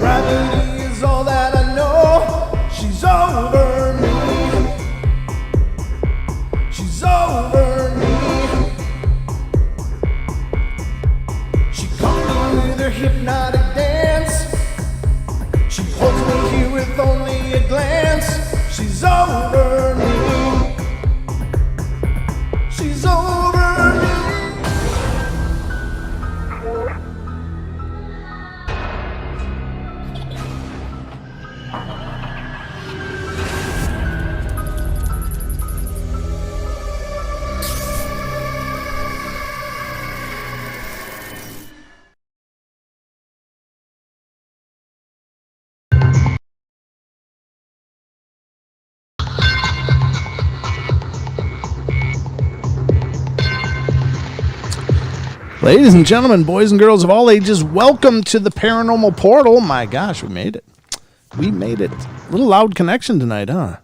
Gravity is all that I know. She's over me. She's over me. She comes me with her hypnotic dance. She holds me here with only a glance. She's over me. She's over me. Ladies and gentlemen, boys and girls of all ages, welcome to the Paranormal Portal. My gosh, we made it. We made it. A little loud connection tonight, huh?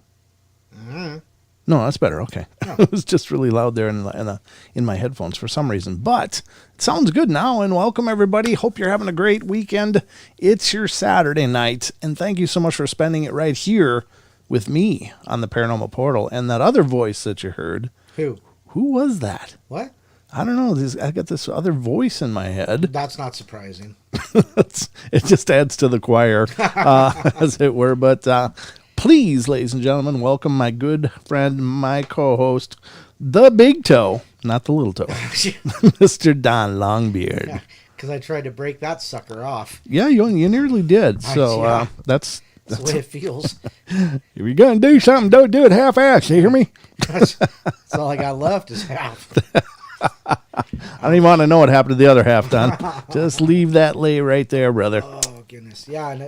Mm-hmm. No, that's better. Okay. Oh. It was just really loud there in my headphones for some reason. But it sounds good now, and welcome, everybody. Hope you're having a great weekend. It's your Saturday night, and thank you so much for spending it right here with me on the Paranormal Portal. And that other voice that you heard. Who was that? What? I don't know. I got this other voice in my head. That's not surprising. It just adds to the choir, as it were. But please, ladies and gentlemen, welcome my good friend, my co-host, the Big Toe, not the Little Toe, Mr. Don Longbeard. Because I tried to break that sucker off. Yeah, you nearly did. So that's the way it feels. If you're going to do something, don't do it half-assed. You hear me? That's all I got left is half. I don't even want to know what happened to the other half, Don. Just leave that lay right there, brother. Oh, goodness. Yeah, and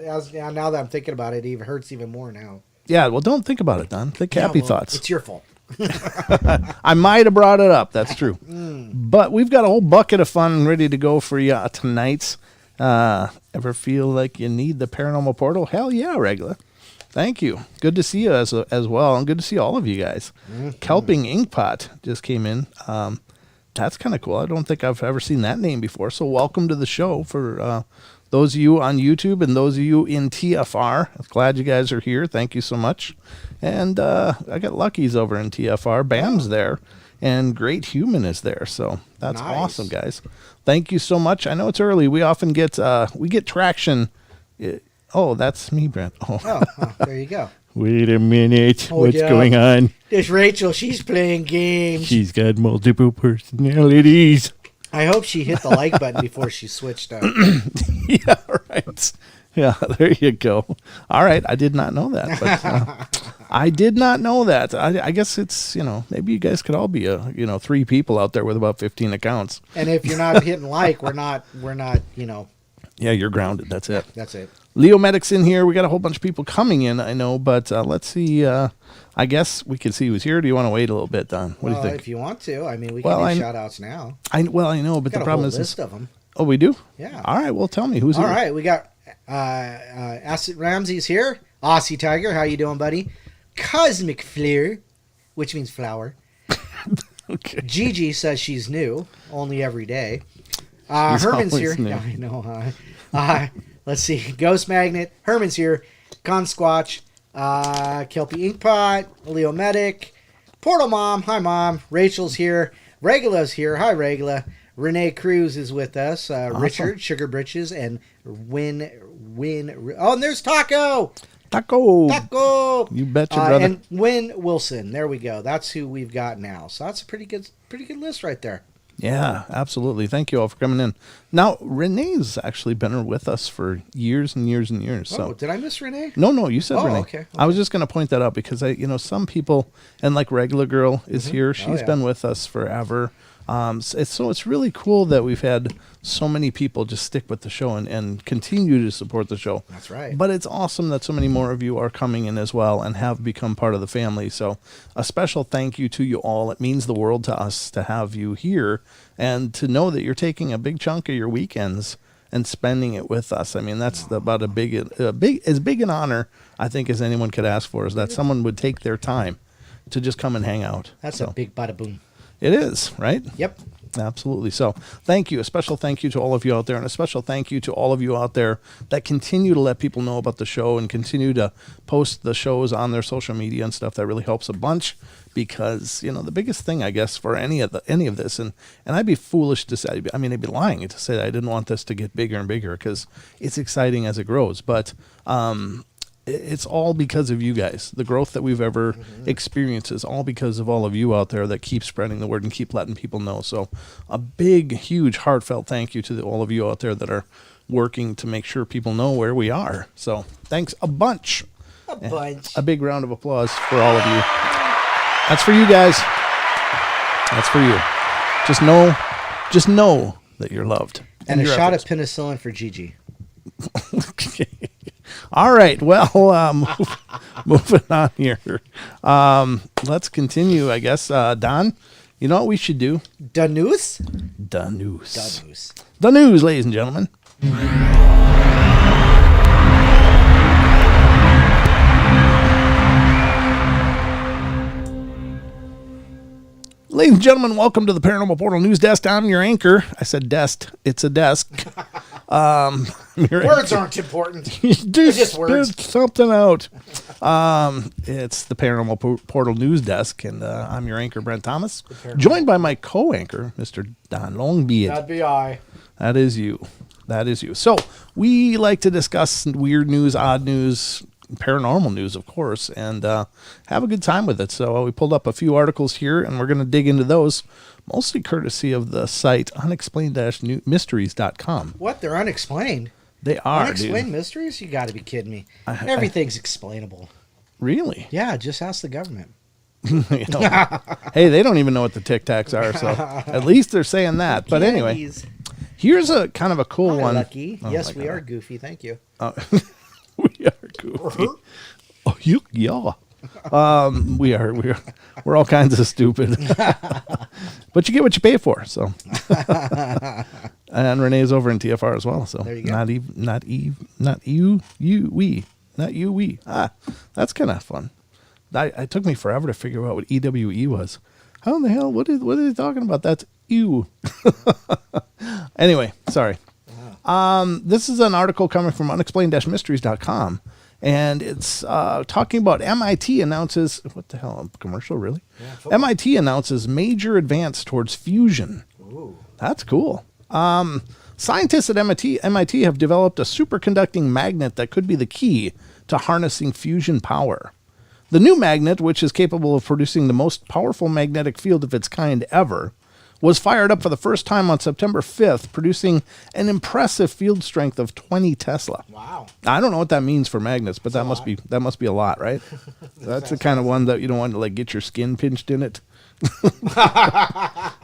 now that I'm thinking about it, it even hurts even more now. Yeah, well, don't think about it, Don. Think happy thoughts. It's your fault. I might have brought it up. That's true. But we've got a whole bucket of fun ready to go for you tonight. Ever feel like you need the Paranormal Portal? Hell yeah, regular. Thank you. Good to see you as well, and good to see all of you guys. Kelping Inkpot just came in. That's kind of cool. I don't think I've ever seen that name before. So welcome to the show for those of you on YouTube and those of you in TFR. I'm glad you guys are here. Thank you so much. And I got Lucky's over in TFR. Bam's there. And Great Human is there. So that's awesome, guys. Thank you so much. I know it's early. We often get traction. Oh, that's me, Brent. Oh, there you go. Wait a minute. What's going on? There's Rachel. She's playing games. She's got multiple personalities. I hope she hit the like button before she switched out. Yeah, right. Yeah, there you go. All right. I did not know that. But, I did not know that. I guess it's, maybe you guys could all be, 3 people out there with about 15 accounts. And if you're not hitting like, we're not. Yeah, you're grounded. That's it. That's it. Leo Medic's in here. We got a whole bunch of people coming in, I know, but let's see. I guess we can see who's here. Do you want to wait a little bit, Don? What do you think? If you want to. I mean, we can do shout-outs now. I know, but the problem is... list of them. Oh, we do? Yeah. All right, well, tell me. Who's here? All right, we got Acid Ramsey's here. Aussie Tiger, how you doing, buddy? Cosmic Flare, which means flower. Okay. Gigi says she's new, only every day. Herman's here. New. Yeah, I know. Let's see. Ghost Magnet. Herman's here. Con Squatch. Kelpie Inkpot. Leo Medic. Portal Mom. Hi, Mom. Rachel's here. Regula's here. Hi, Regula. Renee Cruz is with us. Awesome. Richard, Sugar Britches, and Win. Oh, and there's Taco. Taco. You betcha, brother. And Win Wilson. There we go. That's who we've got now. So that's a pretty good list right there. Yeah, absolutely. Thank you all for coming in. Now, Renee's actually been with us for years and years and years. So. Oh, did I miss Renee? No, you said Renee. Okay. I was just going to point that out because some people, and like Regular Girl is here. She's been with us forever. So it's really cool that we've had so many people just stick with the show and continue to support the show. That's right. But it's awesome that so many more of you are coming in as well and have become part of the family. So a special thank you to you all. It means the world to us to have you here and to know that you're taking a big chunk of your weekends and spending it with us. I mean, that's about as big an honor, I think, as anyone could ask for, is that someone would take their time to just come and hang out. That's a big bada boom. It is, right? Yep. Absolutely. So thank you. A special thank you to all of you out there, and a special thank you to all of you out there that continue to let people know about the show and continue to post the shows on their social media and stuff. That really helps a bunch, because, you know, the biggest thing, I guess, for any of this, and I'd be foolish to say, I mean, I'd be lying to say that I didn't want this to get bigger and bigger, because it's exciting as it grows. But it's all because of you guys. The growth that we've ever experienced is all because of all of you out there that keep spreading the word and keep letting people know. So a big, huge, heartfelt thank you to all of you out there that are working to make sure people know where we are. So thanks a bunch. A big round of applause for all of you. That's for you guys. That's for you. Just know that you're loved. And a shot of penicillin for Gigi. All right. Well, moving on here. Let's continue, I guess. Don, you know what we should do? The news? The news. The news. The news, ladies and gentlemen. Ladies and gentlemen, welcome to the Paranormal Portal News Desk. I'm your anchor. I said desk. It's a desk. Words aren't important. They're just words. Spit something out. It's the Paranormal Portal News Desk, and I'm your anchor, Brent Thomas, joined by my co-anchor, Mr. Don Longbeard. That'd be I. That is you. That is you. So we like to discuss weird news, odd news, paranormal news, of course, and have a good time with it. So we pulled up a few articles here, and we're going to dig into those, mostly courtesy of the site unexplained-mysteries.com. What? They're unexplained? They are, Unexplained dude. mysteries? You got to be kidding me. Everything's explainable. Really? Yeah, just ask the government. You know, hey, they don't even know what the Tic Tacs are, so at least they're saying that. But anyway, here's a kind of a cool one. Lucky. Oh, yes, we are goofy. Thank you. We are goofy. Oh, yeah. We're all kinds of stupid. But you get what you pay for, so. And Renee's over in TFR as well, so. There you go. Not we. That's kind of fun. It took me forever to figure out what EWE was. How in the hell? What are they talking about? That's you. Anyway, sorry. This is an article coming from unexplained-mysteries.com, and it's talking about MIT announces, what the hell, a commercial, really? Yeah, MIT announces major advance towards fusion. Ooh. That's cool. Scientists at MIT have developed a superconducting magnet that could be the key to harnessing fusion power. The new magnet, which is capable of producing the most powerful magnetic field of its kind ever, was fired up for the first time on September 5th, producing an impressive field strength of 20 Tesla. Wow. I don't know what that means for magnets, but that must be a lot, right? That's the kind of one that you don't want to like get your skin pinched in it.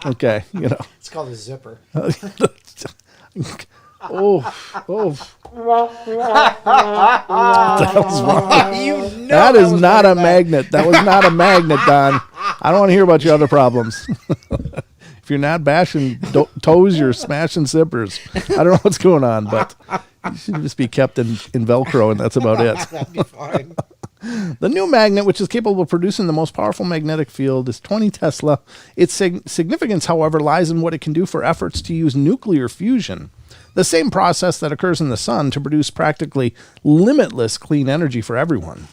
Okay, you know. It's called a zipper. Oh. That was wrong. That is not a magnet. That was not a magnet, Don. I don't want to hear about your other problems. If you're not bashing toes, you're smashing zippers. I don't know what's going on, but you should just be kept in Velcro, and that's about it. That'd be fine. The new magnet, which is capable of producing the most powerful magnetic field, is 20 Tesla. Its significance, however, lies in what it can do for efforts to use nuclear fusion, the same process that occurs in the sun to produce practically limitless clean energy for everyone.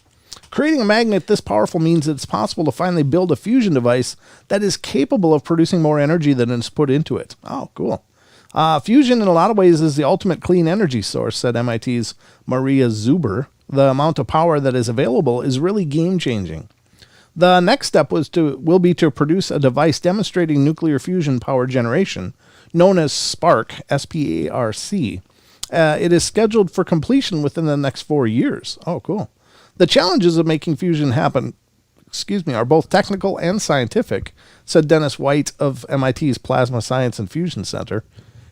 Creating a magnet this powerful means that it's possible to finally build a fusion device that is capable of producing more energy than is put into it. Oh, cool. Fusion, in a lot of ways, is the ultimate clean energy source, said MIT's Maria Zuber. The amount of power that is available is really game-changing. The next step will be to produce a device demonstrating nuclear fusion power generation, known as SPARC, S-P-A-R-C. It is scheduled for completion within the next 4 years. Oh, cool. The challenges of making fusion happen, are both technical and scientific, said Dennis White of MIT's Plasma Science and Fusion Center.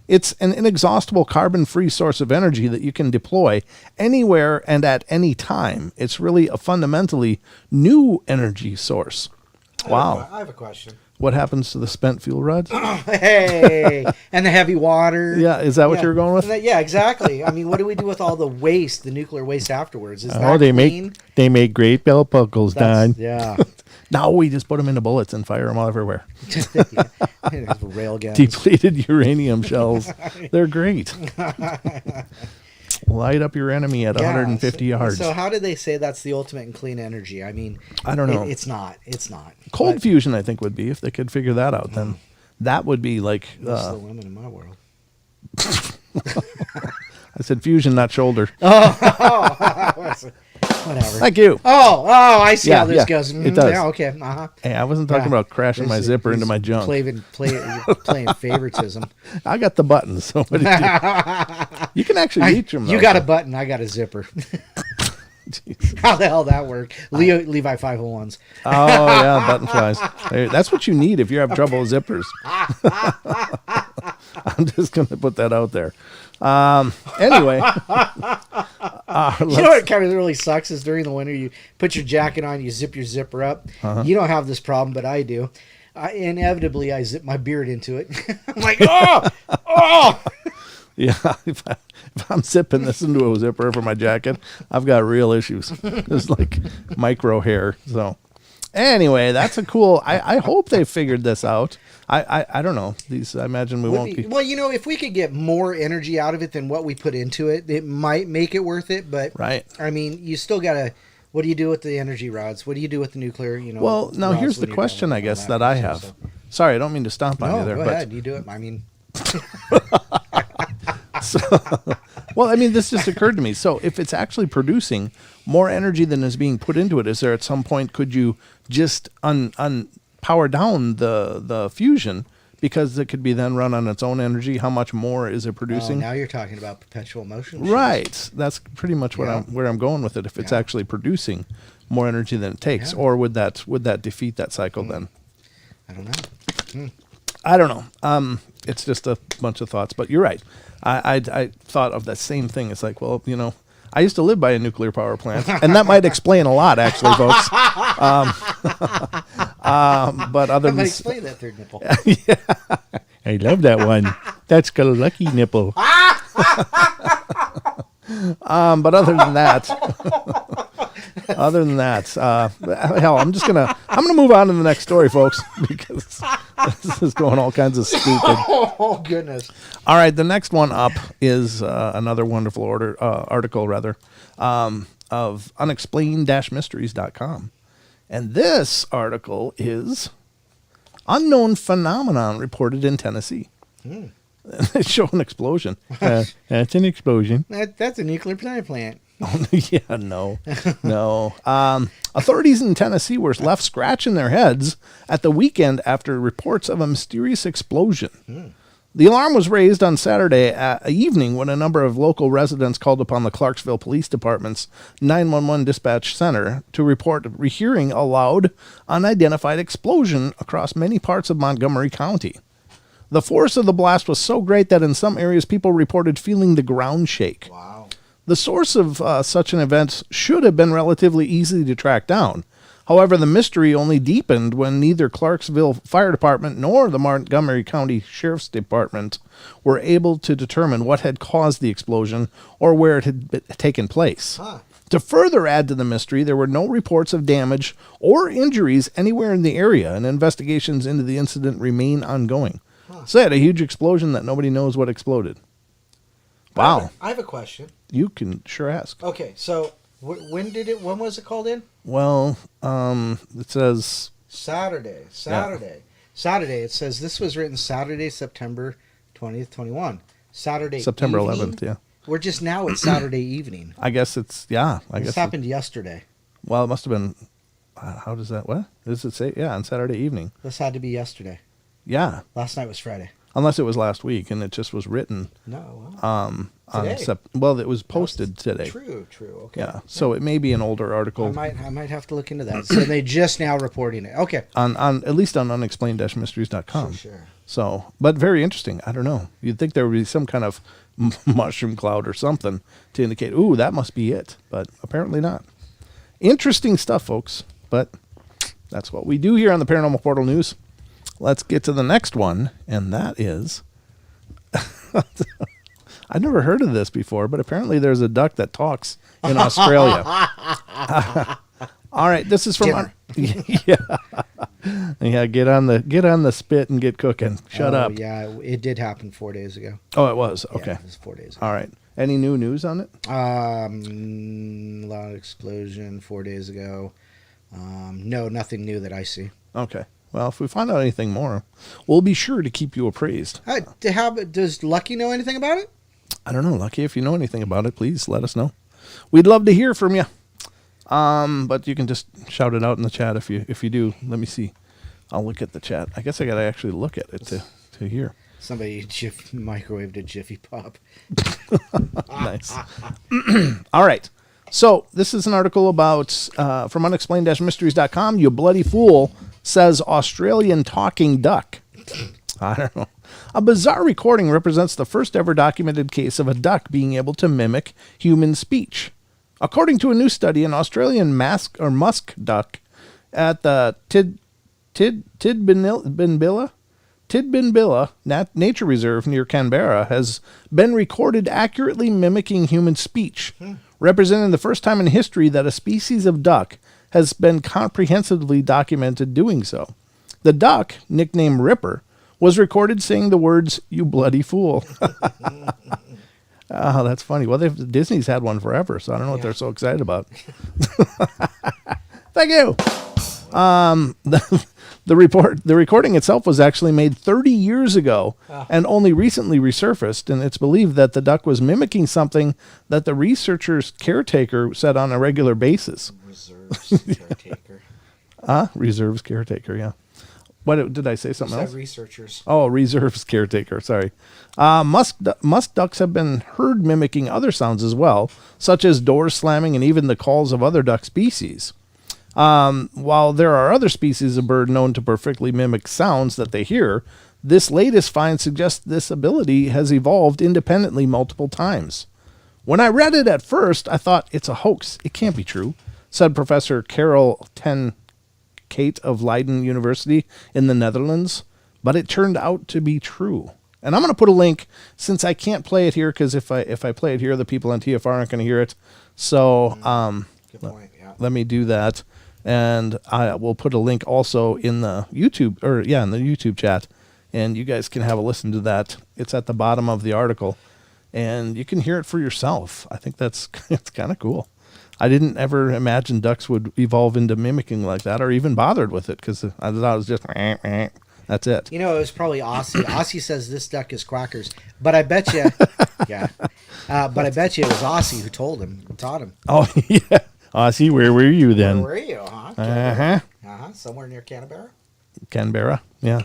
It's an inexhaustible carbon-free source of energy that you can deploy anywhere and at any time. It's really a fundamentally new energy source. Wow. I have a question. What happens to the spent fuel rods? Hey, and the heavy water. Yeah, is that what you're going with? Yeah, exactly. I mean, what do we do with all the waste, the nuclear waste afterwards? Is that they clean? make great belt buckles, Don. Yeah. No, we just put them into bullets and fire them all everywhere. Rail guns. Depleted uranium shells. They're great. Light up your enemy at 150 yards. So how did they say that's the ultimate in clean energy? I mean, I don't know. It's not. It's not. Cold fusion, I think, would be, if they could figure that out, then that would be like... That's the women in my world. I said fusion, not shoulder. Whatever. Thank you. Oh, I see how this Yeah, goes. it does. Yeah, okay. Uh-huh. Hey, I wasn't talking about crashing my zipper into my junk. Playing favoritism. I got the buttons. So what did you can actually reach them. You got a button. I got a zipper. How the hell that work? Levi 501s. Oh, yeah, button flies. That's what you need if you have trouble with zippers. I'm just going to put that out there. Anyway. You know what kind of really sucks is during the winter, you put your jacket on, you zip your zipper up. You don't have this problem, but I do. Inevitably, I zip my beard into it. I'm like, oh! Yeah, if I'm zipping this into a zipper for my jacket, I've got real issues. It's like micro hair. So anyway, that's a cool... I hope they figured this out. I don't know. I imagine we won't be... Well, if we could get more energy out of it than what we put into it, it might make it worth it. But, right. I mean, you still got to... What do you do with the energy rods? What do you do with the nuclear, Well, now here's the question, I guess, that I have. So. Sorry, I don't mean to stomp on you there. Go ahead. You do it. I mean... So, well, I mean, this just occurred to me. So if it's actually producing more energy than is being put into it, is there at some point, could you just power down the fusion, because it could be then run on its own energy? How much more is it producing? Now you're talking about perpetual motion. Right. That's pretty much where I'm going with it. If it's actually producing more energy than it takes, or would that defeat that cycle then? I don't know. I don't know. It's just a bunch of thoughts, but you're right. I thought of that same thing. It's like, well, I used to live by a nuclear power plant, and that might explain a lot, actually, folks. But other than... explain that third nipple. Yeah. I love that one. That's a lucky nipple. But other than that, hell, I'm gonna move on to the next story, folks, because this is going all kinds of stupid. Oh goodness! All right, the next one up is another wonderful article of unexplained-mysteries.com, and this article is unknown phenomenon reported in Tennessee. They show an explosion. That's an explosion. That's a nuclear power plant. Oh, yeah, no. Authorities in Tennessee were left scratching their heads at the weekend after reports of a mysterious explosion. The alarm was raised on Saturday evening when a number of local residents called upon the Clarksville Police Department's 911 dispatch center to report hearing a loud, unidentified explosion across many parts of Montgomery County. The force of the blast was so great that in some areas people reported feeling the ground shake. Wow. The source of such an event should have been relatively easy to track down. However, the mystery only deepened when neither Clarksville Fire Department nor the Montgomery County Sheriff's Department were able to determine what had caused the explosion or where it had taken place. To further add to the mystery, there were no reports of damage or injuries anywhere in the area, and investigations into the incident remain ongoing. So they had a huge explosion that nobody knows what exploded. Wow. I have a question. You can sure ask. Okay, so when was it called in? Well, it says... Saturday. It says this was written Saturday, September 20th, 21. September evening? 11th, yeah. We're just now at Saturday evening. I guess it's, yeah. This happened yesterday. Well, it must have been, how does that, what? Does it say? Yeah, on Saturday evening. This had to be yesterday. Yeah. Last night was Friday. Unless it was last week and it just was written. No. Today. It was posted today. True. Okay. Yeah. So it may be an older article. I might have to look into that. So they just now reporting it. Okay. On at least on unexplained-mysteries.com. Sure. So, but very interesting. I don't know. You'd think there would be some kind of mushroom cloud or something to indicate, ooh, that must be it. But apparently not. Interesting stuff, folks. But that's what we do here on the Paranormal Portal News. Let's get to the next one, and that is... I've never heard of this before, but apparently there's a duck that talks in Australia. All right, this is from Yeah. Yeah, get on the spit and get cooking. Shut up. Yeah, it did happen 4 days ago. Oh, it was. Yeah, Okay. it was 4 days ago. All right. Any new news on it? Loud explosion 4 days ago. No, nothing new that I see. Okay. Well, if we find out anything more, we'll be sure to keep you appraised. Does Lucky know anything about it? I don't know, Lucky. If you know anything about it, please let us know. We'd love to hear from you. But you can just shout it out in the chat if you do. Let me see. I'll look at the chat. I guess I got to actually look at it to hear. Somebody microwaved a Jiffy Pop. Nice. All right. So this is an article about from unexplained-mysteries.com. You bloody fool, says Australian talking duck. I don't know. A bizarre recording represents the first ever documented case of a duck being able to mimic human speech. According to a new study, an Australian musk duck at the Tidbinbilla Nature Reserve near Canberra has been recorded accurately mimicking human speech, representing the first time in history that a species of duck has been comprehensively documented doing so. The duck, nicknamed Ripper, was recorded saying the words, "You bloody fool." Oh, that's funny. Well, Disney's had one forever, so I don't know what they're so excited about. Thank you. The recording itself was actually made 30 years ago and only recently resurfaced, and it's believed that the duck was mimicking something that the researcher's caretaker said on a regular basis. Reserves caretaker. Reserves caretaker, yeah. What did I say something else? Researchers. Oh, reserves caretaker, sorry. Musk ducks have been heard mimicking other sounds as well, such as doors slamming and even the calls of other duck species. While there are other species of bird known to perfectly mimic sounds that they hear, this latest find suggests this ability has evolved independently multiple times. When I read it at first, I thought it's a hoax. It can't be true, said Professor Carol ten Kate of Leiden University in the Netherlands, but it turned out to be true. And I'm going to put a link, since I can't play it here, because if I play it here, the people on TFR aren't going to hear it. So Good point, yeah. let me do that. And I will put a link also in the YouTube, in the YouTube chat, and you guys can have a listen to that. It's at the bottom of the article, and you can hear it for yourself. I think it's kind of cool. I didn't ever imagine ducks would evolve into mimicking like that, or even bothered with it, because I thought it was just that's it. You know, it was probably Aussie. Aussie says this duck is quackers, but I bet you, but I bet you it was Aussie who taught him. Oh yeah, Aussie, where were you then? Where were you? Somewhere near Canberra, yeah,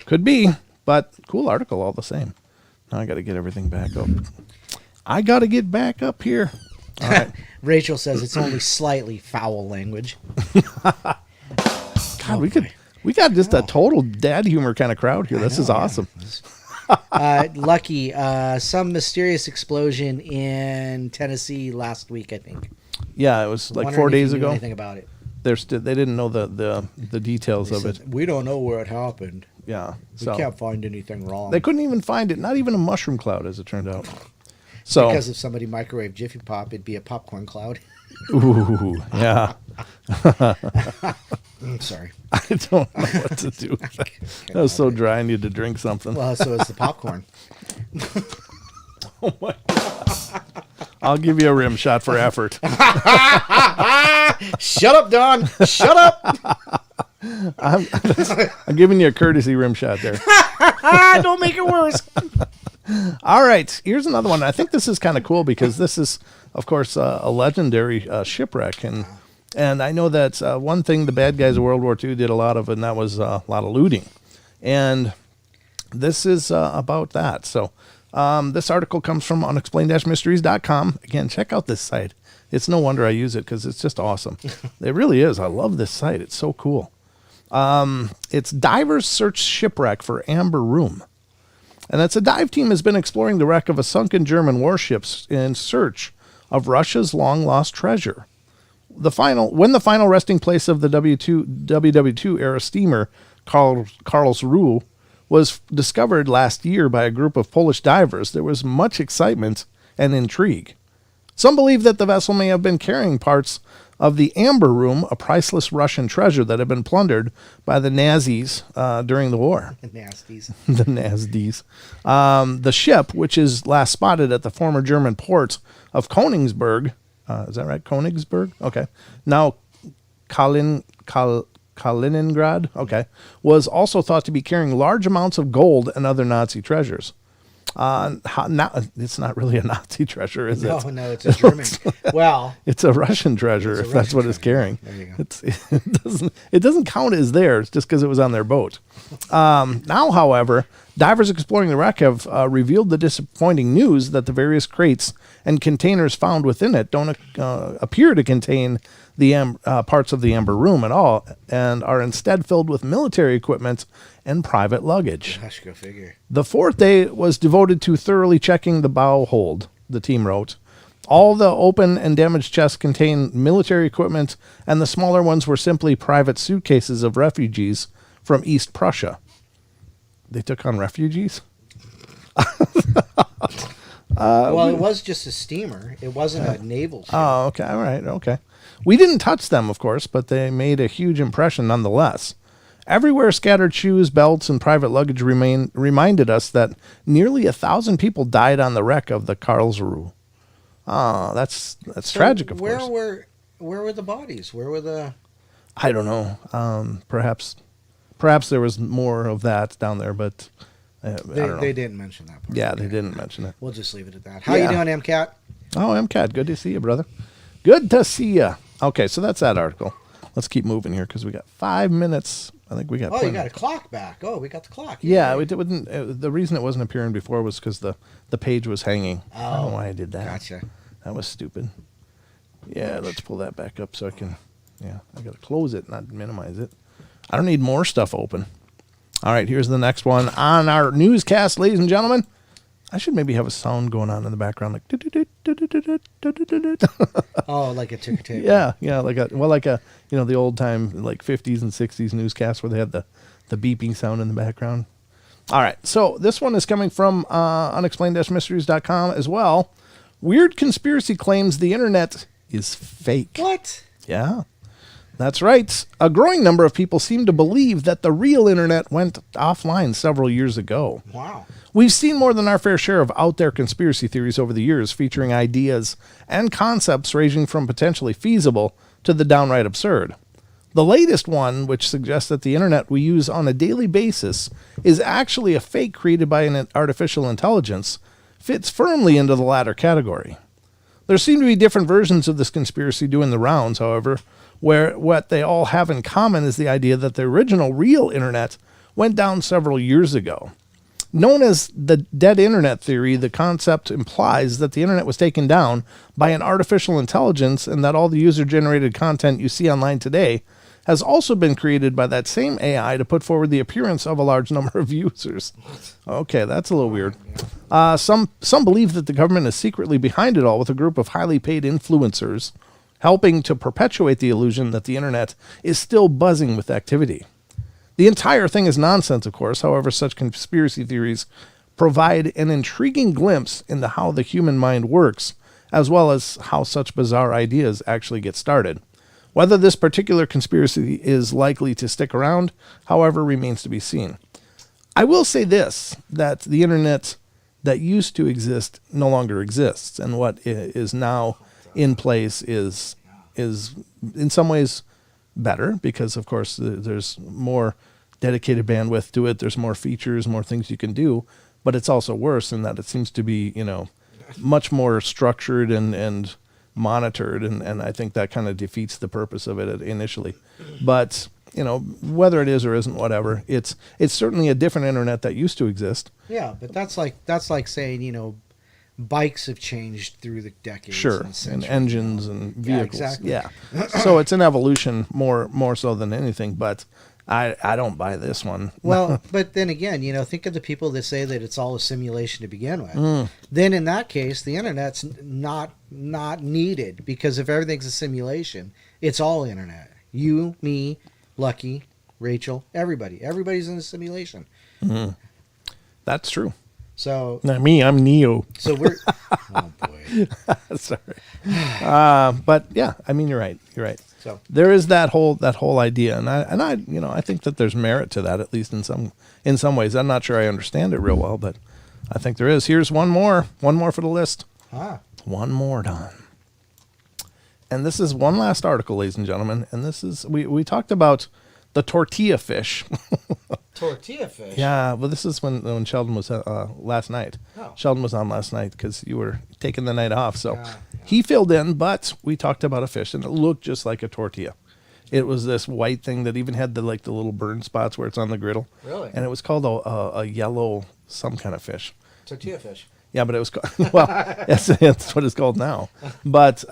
could be, but cool article all the same. Now I got to get everything back up. I got to get back up here. All right. Rachel says it's only slightly foul language. God, we got just a total dad humor kind of crowd here. This is awesome. Lucky, some mysterious explosion in Tennessee last week, I think. Yeah, it was like Wondering 4 if you days knew ago. anything about it? They didn't know the details of it. We don't know where it happened. Yeah, We can't find anything wrong. they couldn't even find it. Not even a mushroom cloud, as it turned out. So Because if somebody microwaved Jiffy Pop, it'd be a popcorn cloud. ooh, yeah. Sorry. I don't know what to do with that. That was so dry. I need to drink something. Well, so is the popcorn. Oh my God. I'll give you a rim shot for effort. Shut up, Don. Shut up. I'm giving you a courtesy rim shot there. Don't make it worse. All right, here's another one. I think this is kind of cool because this is, of course, a legendary shipwreck, and I know that's one thing the bad guys of World War II did a lot of, and that was a lot of looting, and this is about that. So this article comes from unexplained-mysteries.com. Again, check out this site. It's no wonder I use it because it's just awesome. It really is. I love this site. It's so cool. It's Divers Search Shipwreck for Amber Room. And it's a dive team has been exploring the wreck of a sunken German warships in search of Russia's long-lost treasure. When the final resting place of the WW2 era steamer Karlsruhe was discovered last year by a group of Polish divers, there was much excitement and intrigue. Some believe that the vessel may have been carrying parts of the Amber Room, a priceless Russian treasure that had been plundered by the Nazis during the war. The nasties. The Nazis. The ship, which is last spotted at the former German port of Königsberg, is that right? Königsberg? Okay. Now Kaliningrad, okay, was also thought to be carrying large amounts of gold and other Nazi treasures. It's not really a Nazi treasure, is it? No, it's a German. Well, it's a Russian treasure, if that's what it's carrying. There you go. It doesn't count as theirs just because it was on their boat. Now, however, divers exploring the wreck have revealed the disappointing news that the various crates and containers found within it don't appear to contain the parts of the Amber Room at all, and are instead filled with military equipment and private luggage. Gosh, go figure. The fourth day was devoted to thoroughly checking the bow hold, the team wrote. All the open and damaged chests contain military equipment, and the smaller ones were simply private suitcases of refugees from East Prussia. They took on refugees? Well, it was just a steamer. It wasn't a naval ship. Oh, okay. All right. Okay. We didn't touch them, of course, but they made a huge impression nonetheless. Everywhere scattered shoes, belts, and private luggage reminded us that nearly 1,000 people died on the wreck of the Karlsruhe. Oh, that's tragic, of course. Where were the bodies? Where were the... I don't know. Perhaps there was more of that down there, but I don't know. They didn't mention that part. Yeah, they didn't mention it. We'll just leave it at that. How you doing, MCAT? Oh, MCAT, good to see you, brother. Good to see you. Okay, so that's that article. Let's keep moving here because we got 5 minutes. I think we got. Oh, you got a clock back. Oh, we got the clock. Yeah, it wouldn't. The reason it wasn't appearing before was because the page was hanging. I don't know why I did that. Gotcha. That was stupid. Yeah, let's pull that back up so I can. Yeah, I got to close it, not minimize it. I don't need more stuff open. All right, here's the next one on our newscast, ladies and gentlemen. I should maybe have a sound going on in the background, like. Oh, like a ticker tape. Yeah, like a the old time like 50s and 60s newscasts where they had the beeping sound in the background. All right, so this one is coming from unexplained-mysteries.com as well. Weird conspiracy claims the internet is fake. What? Yeah. That's right. A growing number of people seem to believe that the real internet went offline several years ago. Wow. We've seen more than our fair share of out-there conspiracy theories over the years, featuring ideas and concepts ranging from potentially feasible to the downright absurd. The latest one, which suggests that the internet we use on a daily basis is actually a fake created by an artificial intelligence, fits firmly into the latter category. There seem to be different versions of this conspiracy doing the rounds, however, where what they all have in common is the idea that the original real internet went down several years ago. Known as the dead internet theory, the concept implies that the internet was taken down by an artificial intelligence and that all the user-generated content you see online today has also been created by that same AI to put forward the appearance of a large number of users. Okay, that's a little weird. Some believe that the government is secretly behind it all with a group of highly paid influencers helping to perpetuate the illusion that the internet is still buzzing with activity. The entire thing is nonsense, of course. However, such conspiracy theories provide an intriguing glimpse into how the human mind works, as well as how such bizarre ideas actually get started. Whether this particular conspiracy is likely to stick around, however, remains to be seen. I will say this, that the internet that used to exist no longer exists, and what is now in place is in some ways better because, of course, there's more dedicated bandwidth to it. There's more features, more things you can do, but it's also worse in that it seems to be, much more structured and monitored, and I think that kind of defeats the purpose of it initially. But whether it is or isn't, whatever, it's certainly a different internet that used to exist. Yeah, but that's like saying bikes have changed through the decades. Sure, and engines and vehicles. Yeah, exactly. Yeah. So it's an evolution more so than anything, but I don't buy this one. Well, but then again, think of the people that say that it's all a simulation to begin with. Then in that case, the internet's not needed, because if everything's a simulation, it's all internet. You, me, Lucky, Rachel, everybody's in a simulation. That's true. So Not me. I'm Neo. so we're oh boy. Sorry. But yeah, I mean, you're right. You're right. So There is that whole idea, and I I think that there's merit to that, at least in some ways. I'm not sure I understand it real well, but I think there is. Here's one more for the list. One more, Don. And this is one last article, ladies and gentlemen. And this is we talked about the tortilla fish. tortilla fish. Yeah, well, this is when Sheldon was last night. Oh. Sheldon was on last night because you were taking the night off. So Yeah. he filled in, but we talked about a fish, and it looked just like a tortilla. It was this white thing that even had the little burn spots where it's on the griddle. Really? And it was called a yellow some kind of fish. Tortilla fish. Yeah, but it was well, that's what it's called now. But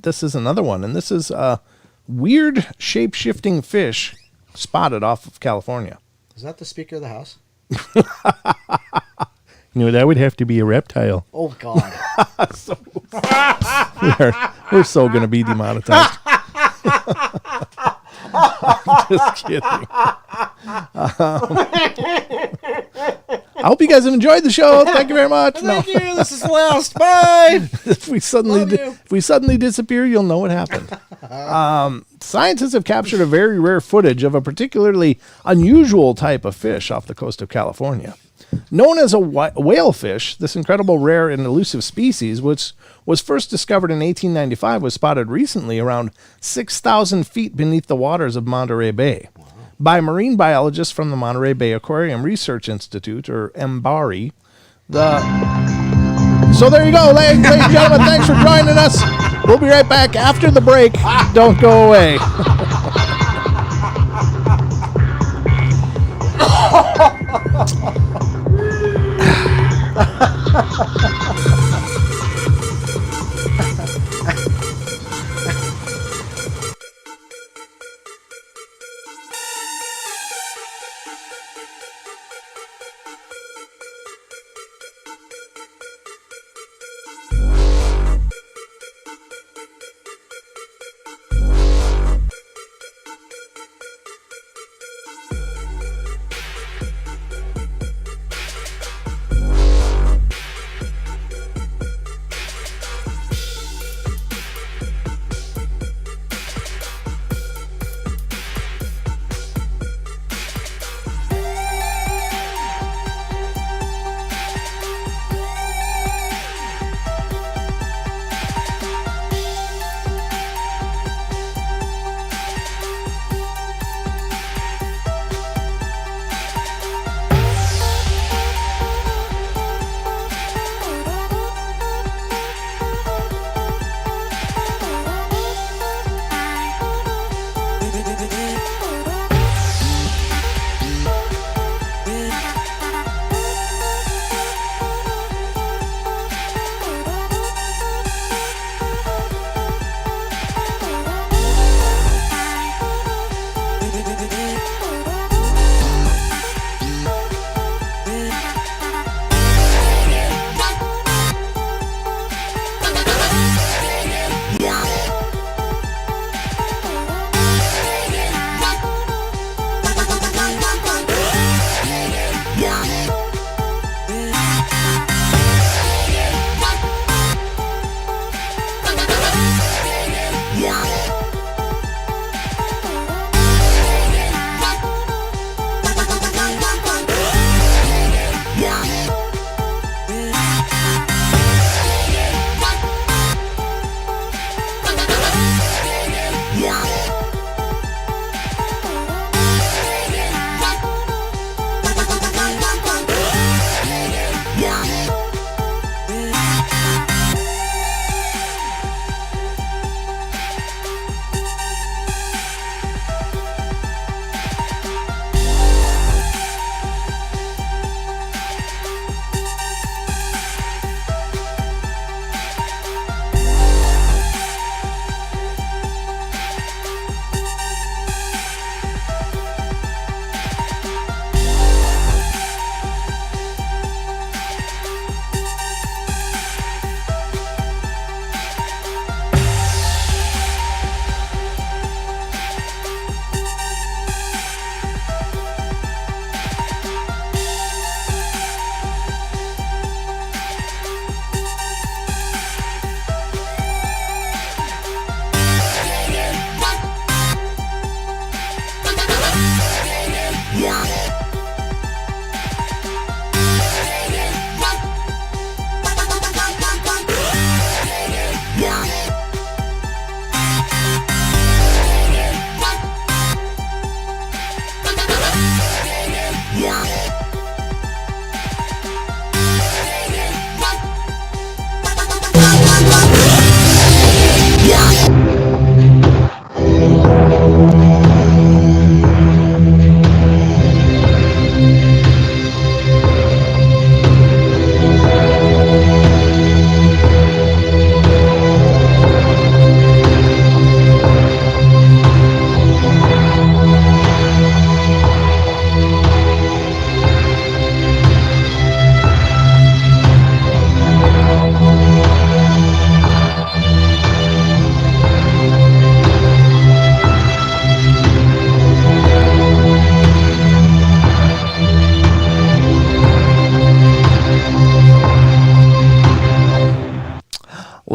this is another one, and this is a weird shape-shifting fish spotted off of California. Is that the Speaker of the House? No, that would have to be a reptile. Oh God. We're so going to be demonetized. Just kidding. I hope you guys have enjoyed the show. Thank you very much. Thank you. This is the last. Bye. If we suddenly disappear, you'll know what happened. Scientists have captured a very rare footage of a particularly unusual type of fish off the coast of California. Known as a whalefish, this incredible rare and elusive species, which was first discovered in 1895, was spotted recently around 6,000 feet beneath the waters of Monterey Bay by marine biologists from the Monterey Bay Aquarium Research Institute, or MBARI. So there you go, ladies and gentlemen. Thanks for joining us. We'll be right back after the break. Don't go away.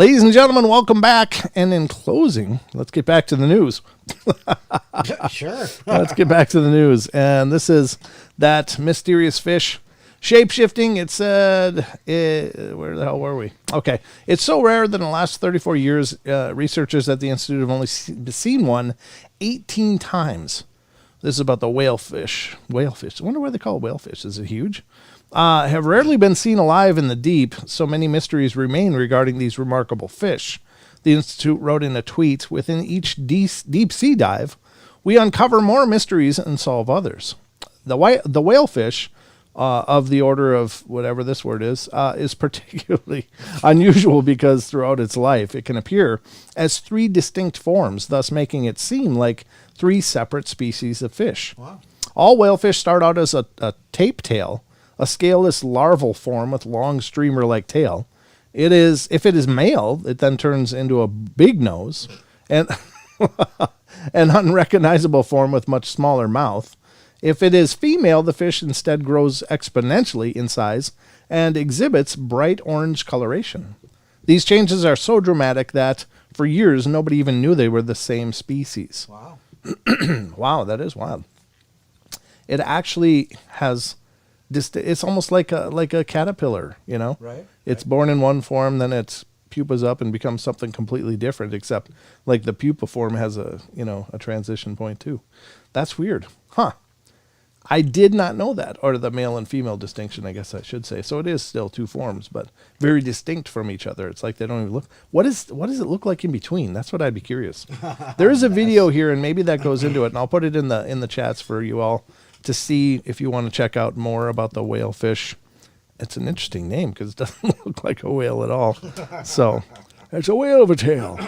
Ladies and gentlemen, welcome back. And in closing, let's get back to the news. Sure. Let's get back to the news. And this is that mysterious fish shape-shifting. It said, where the hell were we? Okay. It's so rare that in the last 34 years, researchers at the Institute have only seen one 18 times. This is about the whalefish. Whalefish. I wonder why they call it whalefish. Is it huge? Have rarely been seen alive in the deep, so many mysteries remain regarding these remarkable fish. The Institute wrote in a tweet, within each deep sea dive, we uncover more mysteries and solve others. The whalefish, of the order of whatever this word is particularly unusual because throughout its life it can appear as 3 distinct forms, thus making it seem like 3 separate species of fish. Wow. All whalefish start out as a tape tail, a scaleless larval form with long streamer-like tail. If it is male, it then turns into a big nose and an unrecognizable form with much smaller mouth. If it is female, the fish instead grows exponentially in size and exhibits bright orange coloration. These changes are so dramatic that for years nobody even knew they were the same species. Wow. Wow, that is wild. It actually has it's almost like a caterpillar, you know? Right. It's born in one form, then its pupas up and becomes something completely different, except like the pupa form has a transition point too. That's weird. Huh. I did not know that, or the male and female distinction, I guess I should say. So it is still 2 forms, but very distinct from each other. It's like they don't even look. What does it look like in between? That's what I'd be curious. There is a video here, and maybe that goes into it, and I'll put it in the chats for you all to see if you want to check out more about the whalefish. It's an interesting name because it doesn't look like a whale at all. So it's a whale of a tail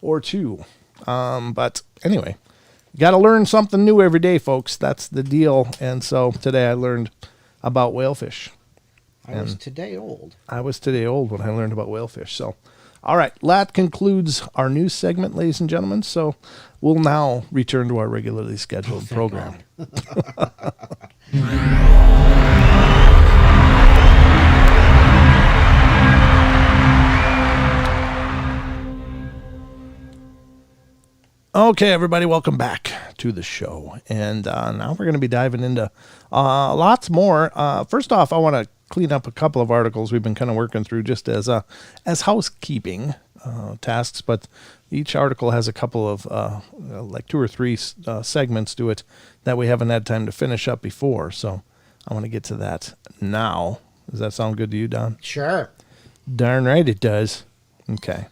or 2. But anyway. Got to learn something new every day, folks. That's the deal. And so today I learned about whalefish. I was today old when I learned about whalefish. So, all right, that concludes our news segment, ladies and gentlemen. So we'll now return to our regularly scheduled program. Okay, everybody, welcome back to the show. And now we're going to be diving into lots more. First off, I want to clean up a couple of articles we've been kind of working through just as housekeeping tasks. But each article has a couple of, like 2 or 3 segments to it that we haven't had time to finish up before. So I want to get to that now. Does that sound good to you, Don? Sure. Darn right it does. Okay.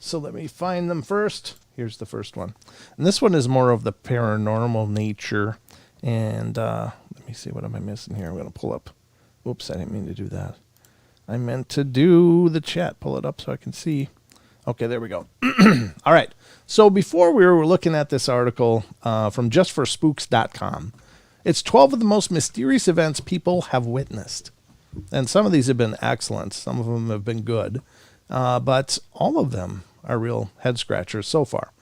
So let me find them first. Here's the first one. And this one is more of the paranormal nature. And let me see, what am I missing here? I'm going to pull up. Oops, I didn't mean to do that. I meant to do the chat. Pull it up so I can see. Okay, there we go. All right. So before we were looking at this article from justforspooks.com, it's 12 of the most mysterious events people have witnessed. And some of these have been excellent. Some of them have been good. But all of them are real head scratchers so far.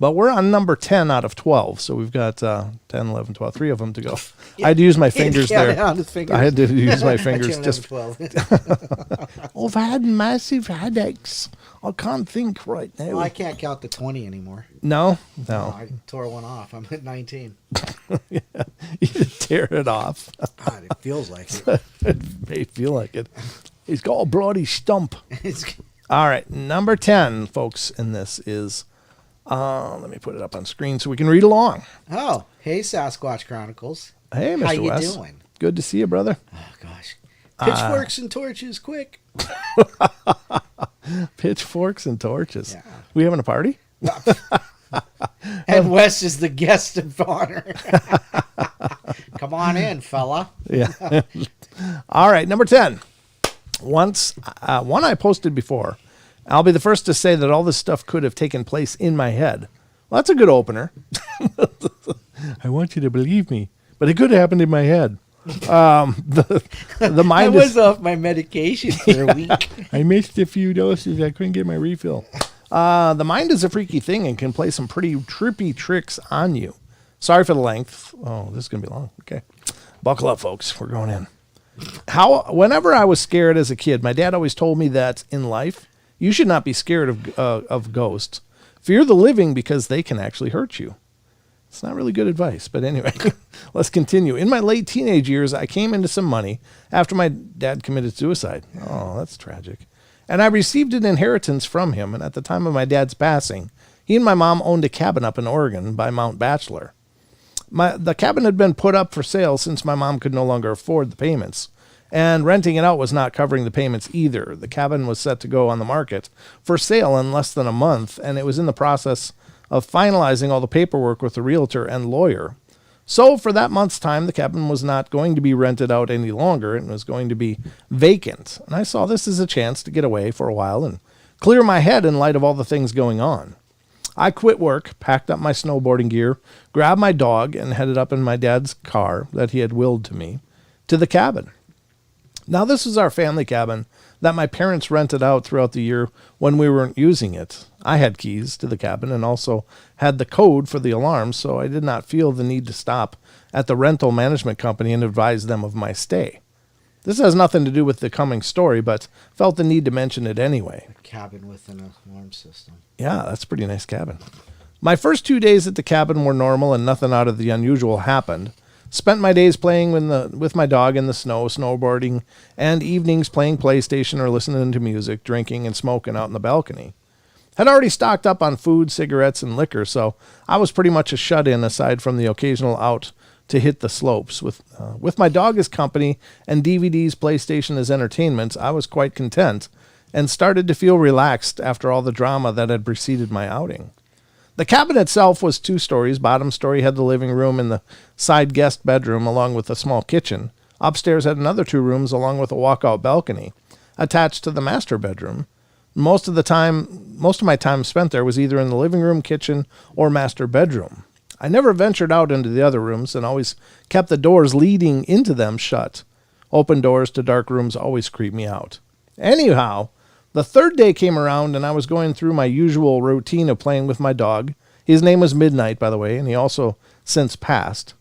But we're on number 10 out of 12. So we've got 10, 11, 12, 3 of them to go. I had to use my fingers there. I had to use my fingers. 10, 11, just 12. I've had massive headaches. I can't think right now. Well, I can't count to 20 anymore. No. I tore one off. I'm at 19. Yeah, you tear it off. God, it feels like it. It may feel like it. He's got a bloody stump. All right, number 10, folks, in this is, let me put it up on screen so we can read along. Oh, hey, Sasquatch Chronicles. Hey, Mr. How you Wes. doing? Good to see you, brother. Oh, gosh. Pitchforks and torches, quick. Pitchforks and torches. Yeah. We having a party? And Wes is the guest of honor. Come on in, fella. Yeah. All right, number 10. One I posted before. I'll be the first to say that all this stuff could have taken place in my head. Well, that's a good opener. I want you to believe me, but it could have happened in my head. The mind I was off my medication for a week. I missed a few doses. I couldn't get my refill. The mind is a freaky thing and can play some pretty trippy tricks on you. Sorry for the length. Oh, this is going to be long. Okay. Buckle up, folks. We're going in. Whenever I was scared as a kid, my dad always told me that in life, You should not be scared of ghosts. Fear the living because they can actually hurt you. It's not really good advice, but anyway, let's continue. In my late teenage years, I came into some money after my dad committed suicide. Oh, that's tragic. And I received an inheritance from him, and at the time of my dad's passing, he and my mom owned a cabin up in Oregon by Mount Bachelor. The cabin had been put up for sale since my mom could no longer afford the payments, and renting it out was not covering the payments either. The cabin was set to go on the market for sale in less than a month, and it was in the process of finalizing all the paperwork with the realtor and lawyer. So for that month's time, the cabin was not going to be rented out any longer and was going to be vacant. And I saw this as a chance to get away for a while and clear my head in light of all the things going on. I quit work, packed up my snowboarding gear, grabbed my dog, and headed up in my dad's car that he had willed to me to the cabin. Now, this was our family cabin that my parents rented out throughout the year when we weren't using it. I had keys to the cabin and also had the code for the alarm, so I did not feel the need to stop at the rental management company and advise them of my stay. This has nothing to do with the coming story, but felt the need to mention it anyway. A cabin with an alarm system. Yeah, that's a pretty nice cabin. My first 2 days at the cabin were normal and nothing out of the unusual happened. Spent my days playing with my dog in the snow, snowboarding, and evenings playing PlayStation or listening to music, drinking, and smoking out in the balcony. Had already stocked up on food, cigarettes, and liquor, so I was pretty much a shut-in aside from the occasional out to hit the slopes. With my dog as company and DVDs, PlayStation as entertainment, I was quite content and started to feel relaxed after all the drama that had preceded my outing. The cabin itself was 2 stories. Bottom story had the living room and the side guest bedroom along with a small kitchen. Upstairs had another 2 rooms along with a walkout balcony attached to the master bedroom. Most of my time spent there was either in the living room, kitchen, or master bedroom. I never ventured out into the other rooms and always kept the doors leading into them shut. Open doors to dark rooms always creep me out. Anyhow, the 3rd day came around and I was going through my usual routine of playing with my dog. His name was Midnight, by the way, and he also since passed.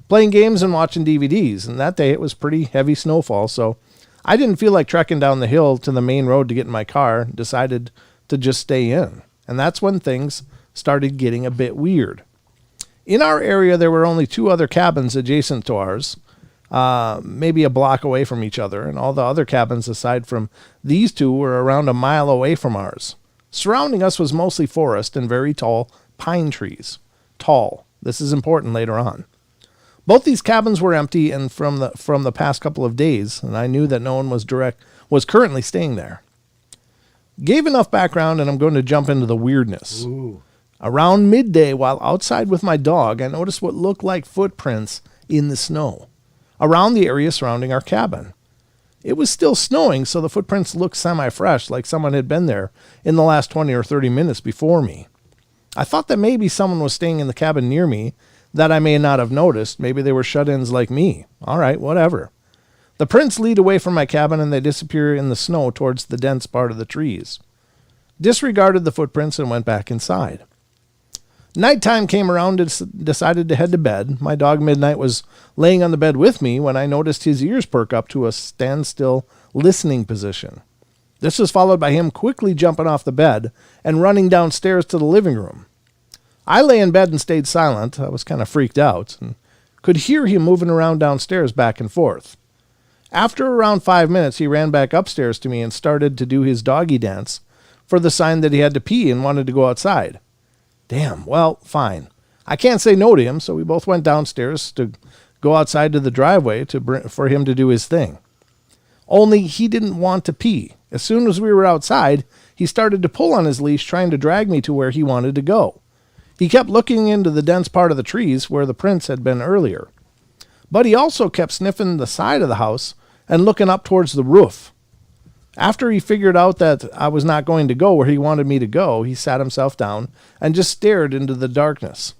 Playing games and watching DVDs, and that day it was pretty heavy snowfall, so I didn't feel like trekking down the hill to the main road to get in my car, decided to just stay in. And that's when things started getting a bit weird. In our area, there were only 2 other cabins adjacent to ours, maybe a block away from each other, and all the other cabins aside from these 2 were around a mile away from ours. Surrounding us was mostly forest and very tall pine trees. Tall. This is important later on. Both these cabins were empty and from the past couple of days, and I knew that no one was currently staying there. Gave enough background, and I'm going to jump into the weirdness. Ooh. Around midday, while outside with my dog, I noticed what looked like footprints in the snow around the area surrounding our cabin. It was still snowing, so the footprints looked semi-fresh, like someone had been there in the last 20 or 30 minutes before me. I thought that maybe someone was staying in the cabin near me that I may not have noticed. Maybe they were shut-ins like me. All right, whatever. The prints lead away from my cabin and they disappear in the snow towards the dense part of the trees. Disregarded the footprints and went back inside. Nighttime came around and decided to head to bed. My dog Midnight was laying on the bed with me when I noticed his ears perk up to a standstill listening position. This was followed by him quickly jumping off the bed and running downstairs to the living room. I lay in bed and stayed silent. I was kind of freaked out and could hear him moving around downstairs back and forth. After around 5 minutes, he ran back upstairs to me and started to do his doggy dance for the sign that he had to pee and wanted to go outside. Damn, well, fine. I can't say no to him, so we both went downstairs to go outside to the driveway for him to do his thing. Only he didn't want to pee. As soon as we were outside, he started to pull on his leash, trying to drag me to where he wanted to go. He kept looking into the dense part of the trees where the prints had been earlier. But he also kept sniffing the side of the house and looking up towards the roof. After he figured out that I was not going to go where he wanted me to go, he sat himself down and just stared into the darkness.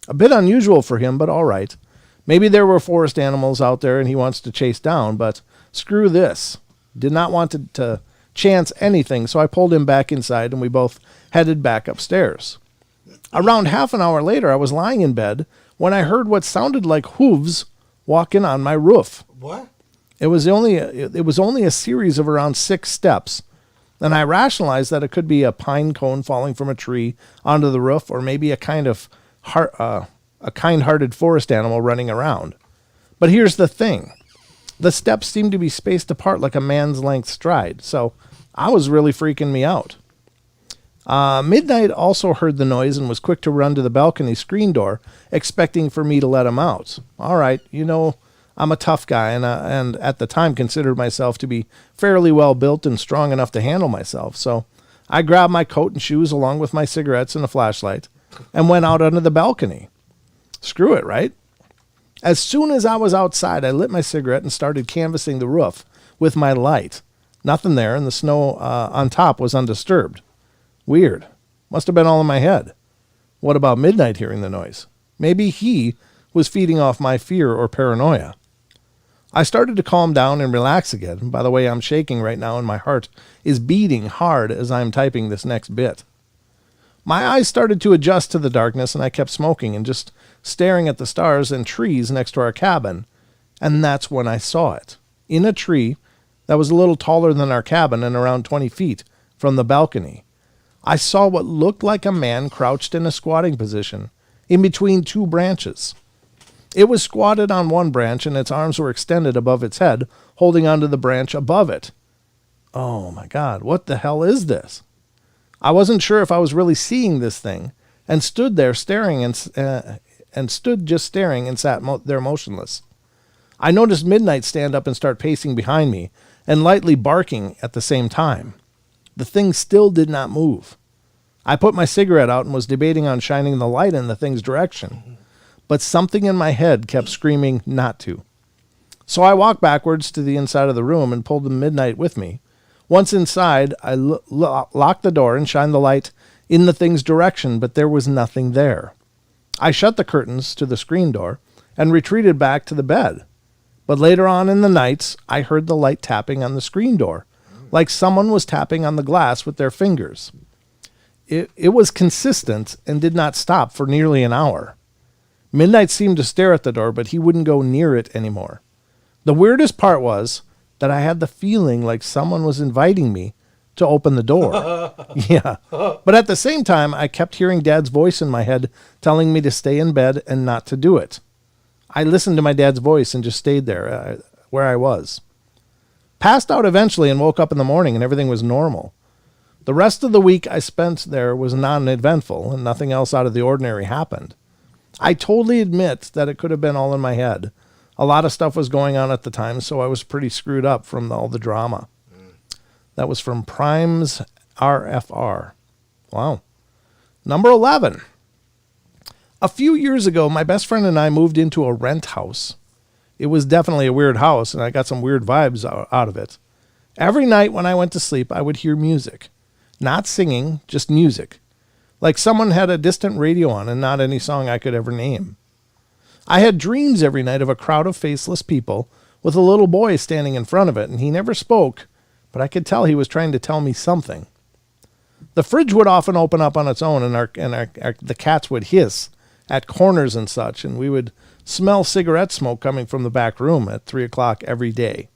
A bit unusual for him, but all right. Maybe there were forest animals out there and he wants to chase down, but screw this. Did not want to chance anything, so I pulled him back inside and we both headed back upstairs. Around half an hour later, I was lying in bed when I heard what sounded like hooves walking on my roof. What? It was only a series of around 6 steps, Then I rationalized that it could be a pine cone falling from a tree onto the roof, or maybe a kind-hearted forest animal running around. But here's the thing. The steps seemed to be spaced apart like a man's length stride, so I was really freaking me out. Midnight also heard the noise and was quick to run to the balcony screen door, expecting for me to let him out. All right, I'm a tough guy, and at the time considered myself to be fairly well built and strong enough to handle myself. So I grabbed my coat and shoes along with my cigarettes and a flashlight and went out onto the balcony. Screw it, right? As soon as I was outside, I lit my cigarette and started canvassing the roof with my light. Nothing there, and the snow on top was undisturbed. Weird. Must have been all in my head. What about Midnight hearing the noise? Maybe he was feeding off my fear or paranoia. I started to calm down and relax again. By the way, I'm shaking right now and my heart is beating hard as I'm typing this next bit. My eyes started to adjust to the darkness and I kept smoking and just staring at the stars and trees next to our cabin. And that's when I saw it. In a tree that was a little taller than our cabin and around 20 feet from the balcony, I saw what looked like a man crouched in a squatting position in between two branches. It was squatted on one branch and its arms were extended above its head, holding onto the branch above it. Oh my God, what the hell is this? I wasn't sure if I was really seeing this thing and stood there staring and stood just staring and sat there motionless. I noticed Midnight stand up and start pacing behind me and lightly barking at the same time. The thing still did not move. I put my cigarette out and was debating on shining the light in the thing's direction, but something in my head kept screaming not to. So I walked backwards to the inside of the room and pulled the Midnight with me. Once inside, I locked the door and shined the light in the thing's direction, but there was nothing there. I shut the curtains to the screen door and retreated back to the bed. But later on in the nights, I heard the light tapping on the screen door, like someone was tapping on the glass with their fingers. It was consistent and did not stop for nearly an hour. Midnight seemed to stare at the door, but he wouldn't go near it anymore. The weirdest part was that I had the feeling like someone was inviting me to open the door. Yeah. But at the same time, I kept hearing Dad's voice in my head telling me to stay in bed and not to do it. I listened to my dad's voice and just stayed there where I was. Passed out eventually and woke up in the morning and everything was normal. The rest of the week I spent there was non-eventful and nothing else out of the ordinary happened. I totally admit that it could have been all in my head. A lot of stuff was going on at the time, so I was pretty screwed up from all the drama. That was from Primes RFR. Wow. Number 11. A few years ago, my best friend and I moved into a rent house. It was definitely a weird house, and I got some weird vibes out of it. Every night when I went to sleep, I would hear music. Not singing, just music. Like someone had a distant radio on and not any song I could ever name. I had dreams every night of a crowd of faceless people with a little boy standing in front of it, and he never spoke, but I could tell he was trying to tell me something. The fridge would often open up on its own, and the cats would hiss at corners and such, and we would smell cigarette smoke coming from the back room at 3 o'clock every day.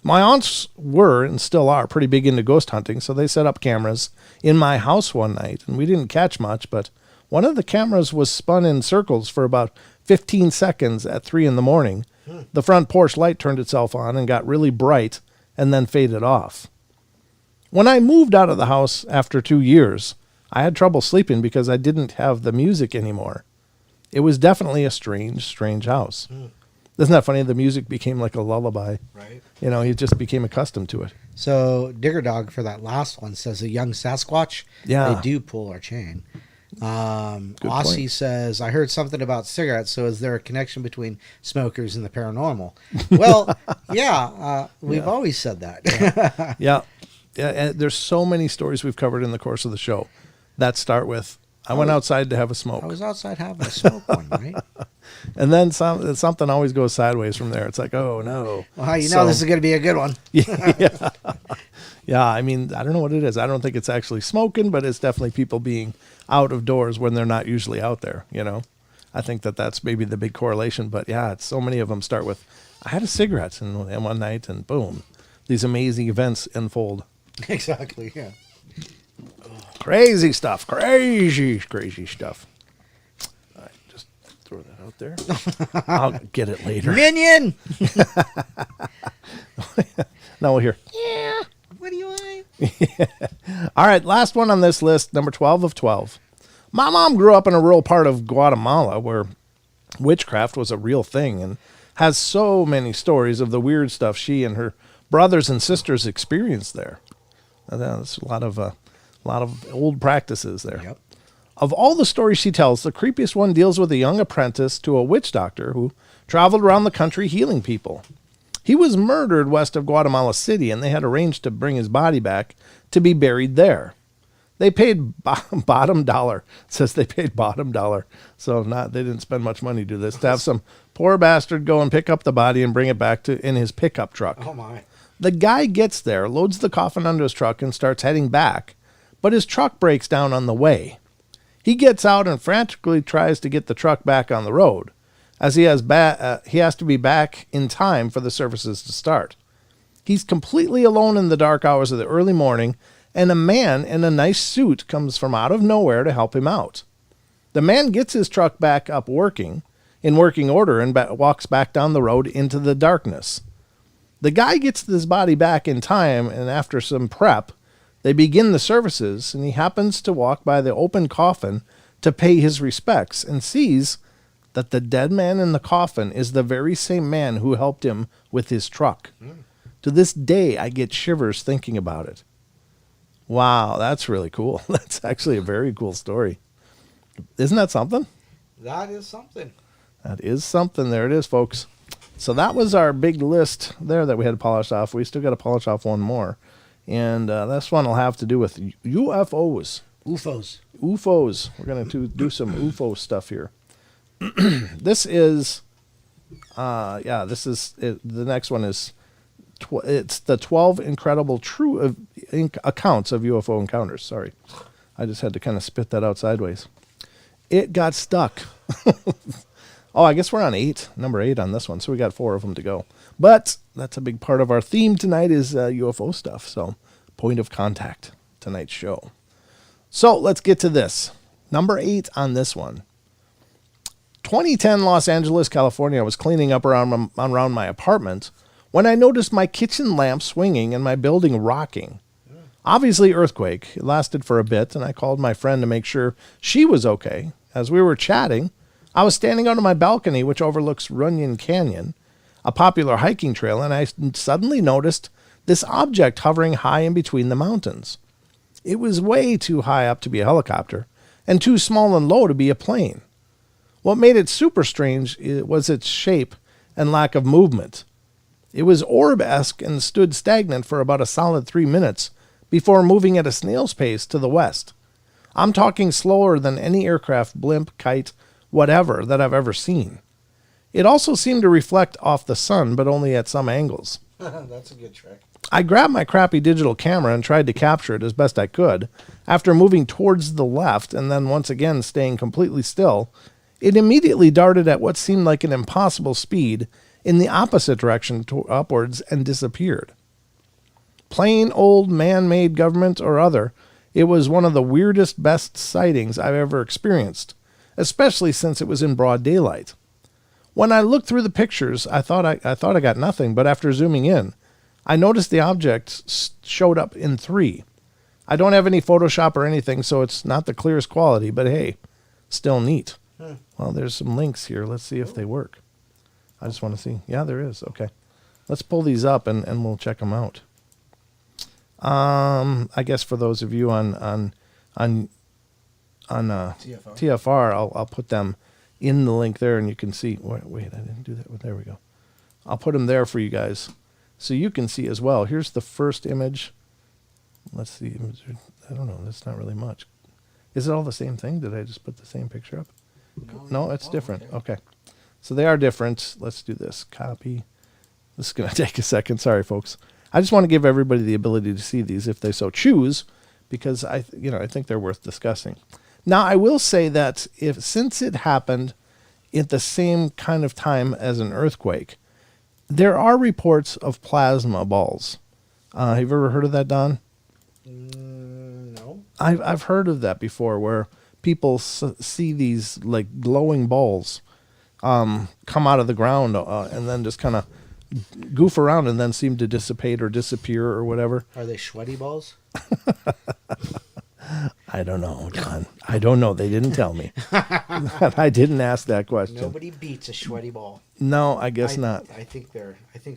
My aunts were, and still are, pretty big into ghost hunting, so they set up cameras in my house one night, and we didn't catch much, but one of the cameras was spun in circles for about 15 seconds at 3 in the morning. The front porch light turned itself on and got really bright and then faded off. When I moved out of the house after 2 years, I had trouble sleeping because I didn't have the music anymore. It was definitely a strange house. Isn't that funny? The music became like a lullaby. Right. You just became accustomed to it. So Digger Dog for that last one says a young Sasquatch. Yeah. They do pull our chain. Aussie point. says, I heard something about cigarettes, so is there a connection between smokers and the paranormal? Well, yeah, we've always said that. Yeah. And there's so many stories we've covered in the course of the show that start with, I went outside to have a smoke. I was outside having a smoke one, right? And then something always goes sideways from there. It's like, oh, no. Well, this is going to be a good one. Yeah. Yeah, I mean, I don't know what it is. I don't think it's actually smoking, but it's definitely people being out of doors when they're not usually out there, I think that's maybe the big correlation. But, yeah, so many of them start with, I had a cigarette and one night, and boom, these amazing events unfold. Exactly, yeah. Crazy stuff. Crazy stuff. All right, just throw that out there. I'll get it later. Minion! No, we'll hear. What do you want? All right, last one on this list, number 12 of 12. My mom grew up in a rural part of Guatemala where witchcraft was a real thing and has so many stories of the weird stuff she and her brothers and sisters experienced there. That's a lot of old practices there. Yep. Of all the stories she tells, the creepiest one deals with a young apprentice to a witch doctor who traveled around the country healing people. He was murdered west of Guatemala City, and they had arranged to bring his body back to be buried there. They paid bottom dollar. It says they paid bottom dollar. So they didn't spend much money to do this. To have some poor bastard go and pick up the body and bring it back in his pickup truck. Oh, my. The guy gets there, loads the coffin onto his truck, and starts heading back. But his truck breaks down on the way. He gets out and frantically tries to get the truck back on the road, as he has to be back in time for the services to start. He's completely alone in the dark hours of the early morning, and a man in a nice suit comes from out of nowhere to help him out. The man gets his truck back up in working order, and walks back down the road into the darkness. The guy gets his body back in time, and after some prep, they begin the services, and he happens to walk by the open coffin to pay his respects and sees that the dead man in the coffin is the very same man who helped him with his truck. To this day, I get shivers thinking about it. Wow, that's really cool. That's actually a very cool story. Isn't that something? That is something. That is something. There it is, folks. So that was our big list there that we had to polish off. We still got to polish off one more. And this one will have to do with UFOs. UFOs. UFOs. We're going to do some UFO stuff here. This is, the next one is, it's the 12 incredible true accounts of UFO encounters. Sorry. I just had to kind of spit that out sideways. It got stuck. Oh, I guess we're on number 8 on this one. So we got 4 of them to go. But that's a big part of our theme tonight is UFO stuff. So point of contact, tonight's show. So let's get to this. Number 8 on this one. 2010 Los Angeles, California. I was cleaning up around my apartment when I noticed my kitchen lamp swinging and my building rocking. Obviously earthquake. It lasted for a bit, and I called my friend to make sure she was okay. As we were chatting, I was standing out on my balcony, which overlooks Runyon Canyon, a popular hiking trail, and I suddenly noticed this object hovering high in between the mountains. It was way too high up to be a helicopter, and too small and low to be a plane. What made it super strange was its shape and lack of movement. It was orb-esque and stood stagnant for about a solid 3 minutes before moving at a snail's pace to the west. I'm talking slower than any aircraft, blimp, kite, whatever that I've ever seen. It also seemed to reflect off the sun, but only at some angles. That's a good trick. I grabbed my crappy digital camera and tried to capture it as best I could. After moving towards the left and then once again staying completely still, it immediately darted at what seemed like an impossible speed in the opposite direction upwards and disappeared. Plain old man-made government or other, it was one of the weirdest best sightings I've ever experienced, especially since it was in broad daylight. When I looked through the pictures, I thought I got nothing, but after zooming in, I noticed the object showed up in 3. I don't have any Photoshop or anything, so it's not the clearest quality, but hey, still neat. Well, there's some links here. Let's see if they work. I just want to see. Yeah, there is. Okay. Let's pull these up and we'll check them out. I guess for those of you on TFR, I'll put them in the link there and you can see. Wait, I didn't do that. There we go. I'll put them there for you guys so you can see as well. Here's the first image. Let's see. I don't know. That's not really much. Is it all the same thing? Did I just put the same picture up? No, it's different. Okay. So they are different. Let's do this. Copy. This is going to take a second. Sorry, folks. I just want to give everybody the ability to see these if they so choose, because I think they're worth discussing. Now, I will say that since it happened at the same kind of time as an earthquake, there are reports of plasma balls. Have you ever heard of that, Don? No. I've heard of that before, where people see these like glowing balls come out of the ground and then just kind of goof around and then seem to dissipate or disappear or whatever. Are they sweaty balls? I don't know, John. I don't know. They didn't tell me. I didn't ask that question. Nobody beats a sweaty ball. No, I guess not. I think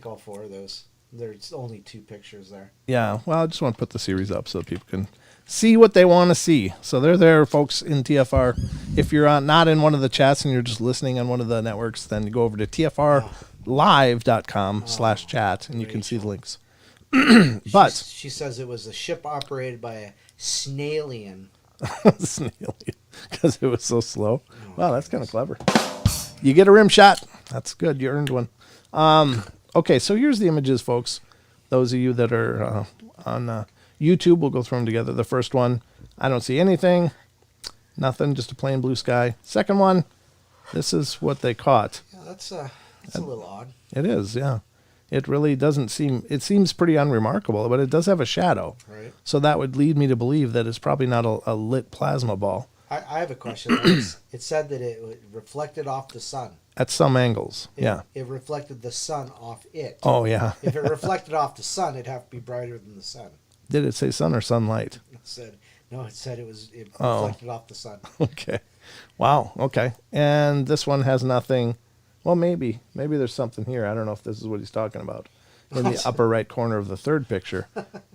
all four of those. There's only 2 pictures there. Yeah, well, I just want to put the series up so people can see what they want to see. So they're there, folks, in TFR. If you're not in one of the chats and you're just listening on one of the networks, then you go over to tfrlive.com/chat and you can see the links. But she says it was a ship operated by a snailian. because it was so slow. Wow, that's kind of clever. You get a rim shot. That's good. You earned one. Okay, so here's the images, folks. Those of you that are on YouTube, we'll go through them together. The first one, I don't see anything. Nothing, just a plain blue sky. Second one, this is what they caught. Yeah, that's a little odd. It is, yeah. It really doesn't seem, it seems pretty unremarkable, but it does have a shadow. Right. So that would lead me to believe that it's probably not a lit plasma ball. I have a question. It said that it reflected off the sun. At some angles, yeah. It reflected the sun off it. Oh, yeah. If it reflected off the sun, it'd have to be brighter than the sun. Did it say sun or sunlight? It said it reflected off the sun. Okay. Wow. Okay. And this one has nothing. Well, maybe there's something here. I don't know if this is what he's talking about. In the upper right corner of the third picture.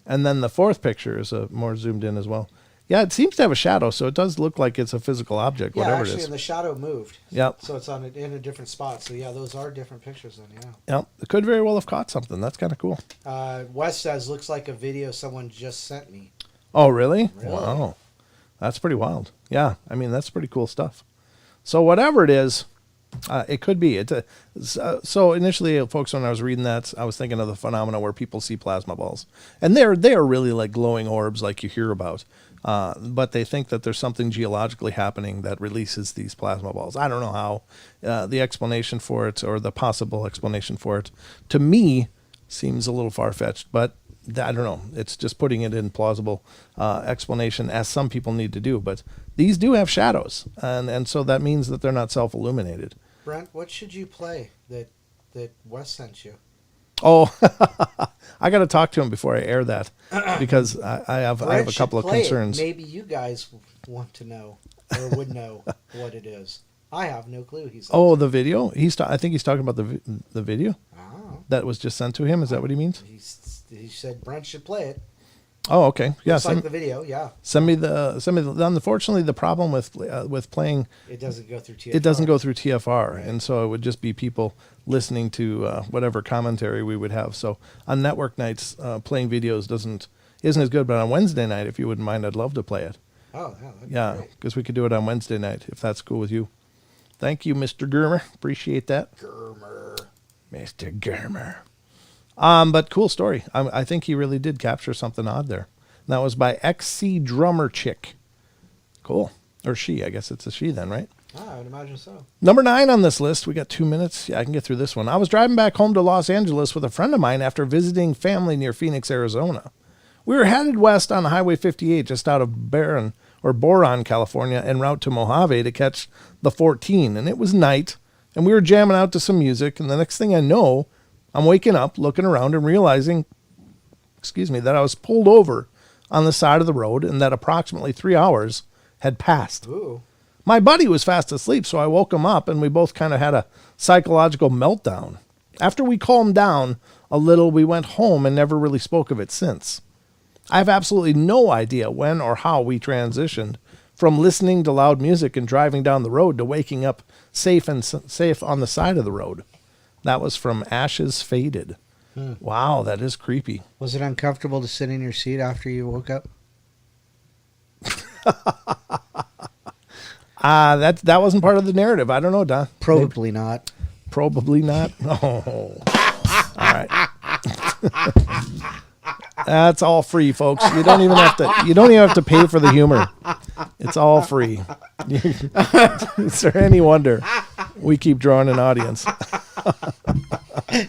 And then the fourth picture is more zoomed in as well. Yeah, it seems to have a shadow, so it does look like it's a physical object, whatever it is. And the shadow moved. Yep. So it's in a different spot. So, yeah, those are different pictures then, yeah. Yep. It could very well have caught something. That's kind of cool. Wes says, looks like a video someone just sent me. Oh, really? Really? Wow. That's pretty wild. Yeah, I mean, that's pretty cool stuff. So whatever it is, it could be. So initially, folks, when I was reading that, I was thinking of the phenomena where people see plasma balls. And they're really like glowing orbs like you hear about. But they think that there's something geologically happening that releases these plasma balls. I don't know how. The explanation for it, or the possible explanation for it, to me, seems a little far-fetched. But I don't know. It's just putting it in plausible explanation, as some people need to do. But these do have shadows, and so that means that they're not self-illuminated. Brent, what should you play that Wes sent you? Oh, I got to talk to him before I air that, because I have a couple of concerns. Maybe you guys want to know or would know what it is. I have no clue. He said. Oh, the video? I think he's talking about the video Oh. that was just sent to him. Is that what he means? He said Brent should play it. Oh, okay. Yeah, Just like the video. Yeah. Send me the. Unfortunately, the problem with playing, it doesn't go through TFR. It doesn't go through TFR, Right. and so it would just be people listening to whatever commentary we would have. So on network nights, playing videos isn't as good. But on Wednesday night, if you wouldn't mind, I'd love to play it. Oh, yeah. That'd be Yeah, great. because we could do it on Wednesday night if that's cool with you. Thank you, Mr. Germer. Appreciate that. Germer. Mr. Germer. But cool story. I think he really did capture something odd there. And that was by XC Drummer Chick. Cool. Or she, I guess it's a she then, right? I would imagine so. Number 9 on this list. We got 2 minutes. Yeah, I can get through this one. I was driving back home to Los Angeles with a friend of mine after visiting family near Phoenix, Arizona. We were headed west on Highway 58 just out of Boron, California, en route to Mojave to catch the 14. And it was night, and we were jamming out to some music. And the next thing I know, I'm waking up, looking around, and realizing, that I was pulled over on the side of the road and that approximately 3 hours had passed. Ooh. My buddy was fast asleep, so I woke him up, and we both kind of had a psychological meltdown. After we calmed down a little, we went home and never really spoke of it since. I have absolutely no idea when or how we transitioned from listening to loud music and driving down the road to waking up safe on the side of the road. That was from Ashes Faded. Wow, that is creepy. Was it uncomfortable to sit in your seat after you woke up? That wasn't part of the narrative. I don't know, Don. Probably not. Probably not. Oh. All right. That's all free, folks. You don't even have to pay for the humor. It's all free. Is there any wonder we keep drawing an audience?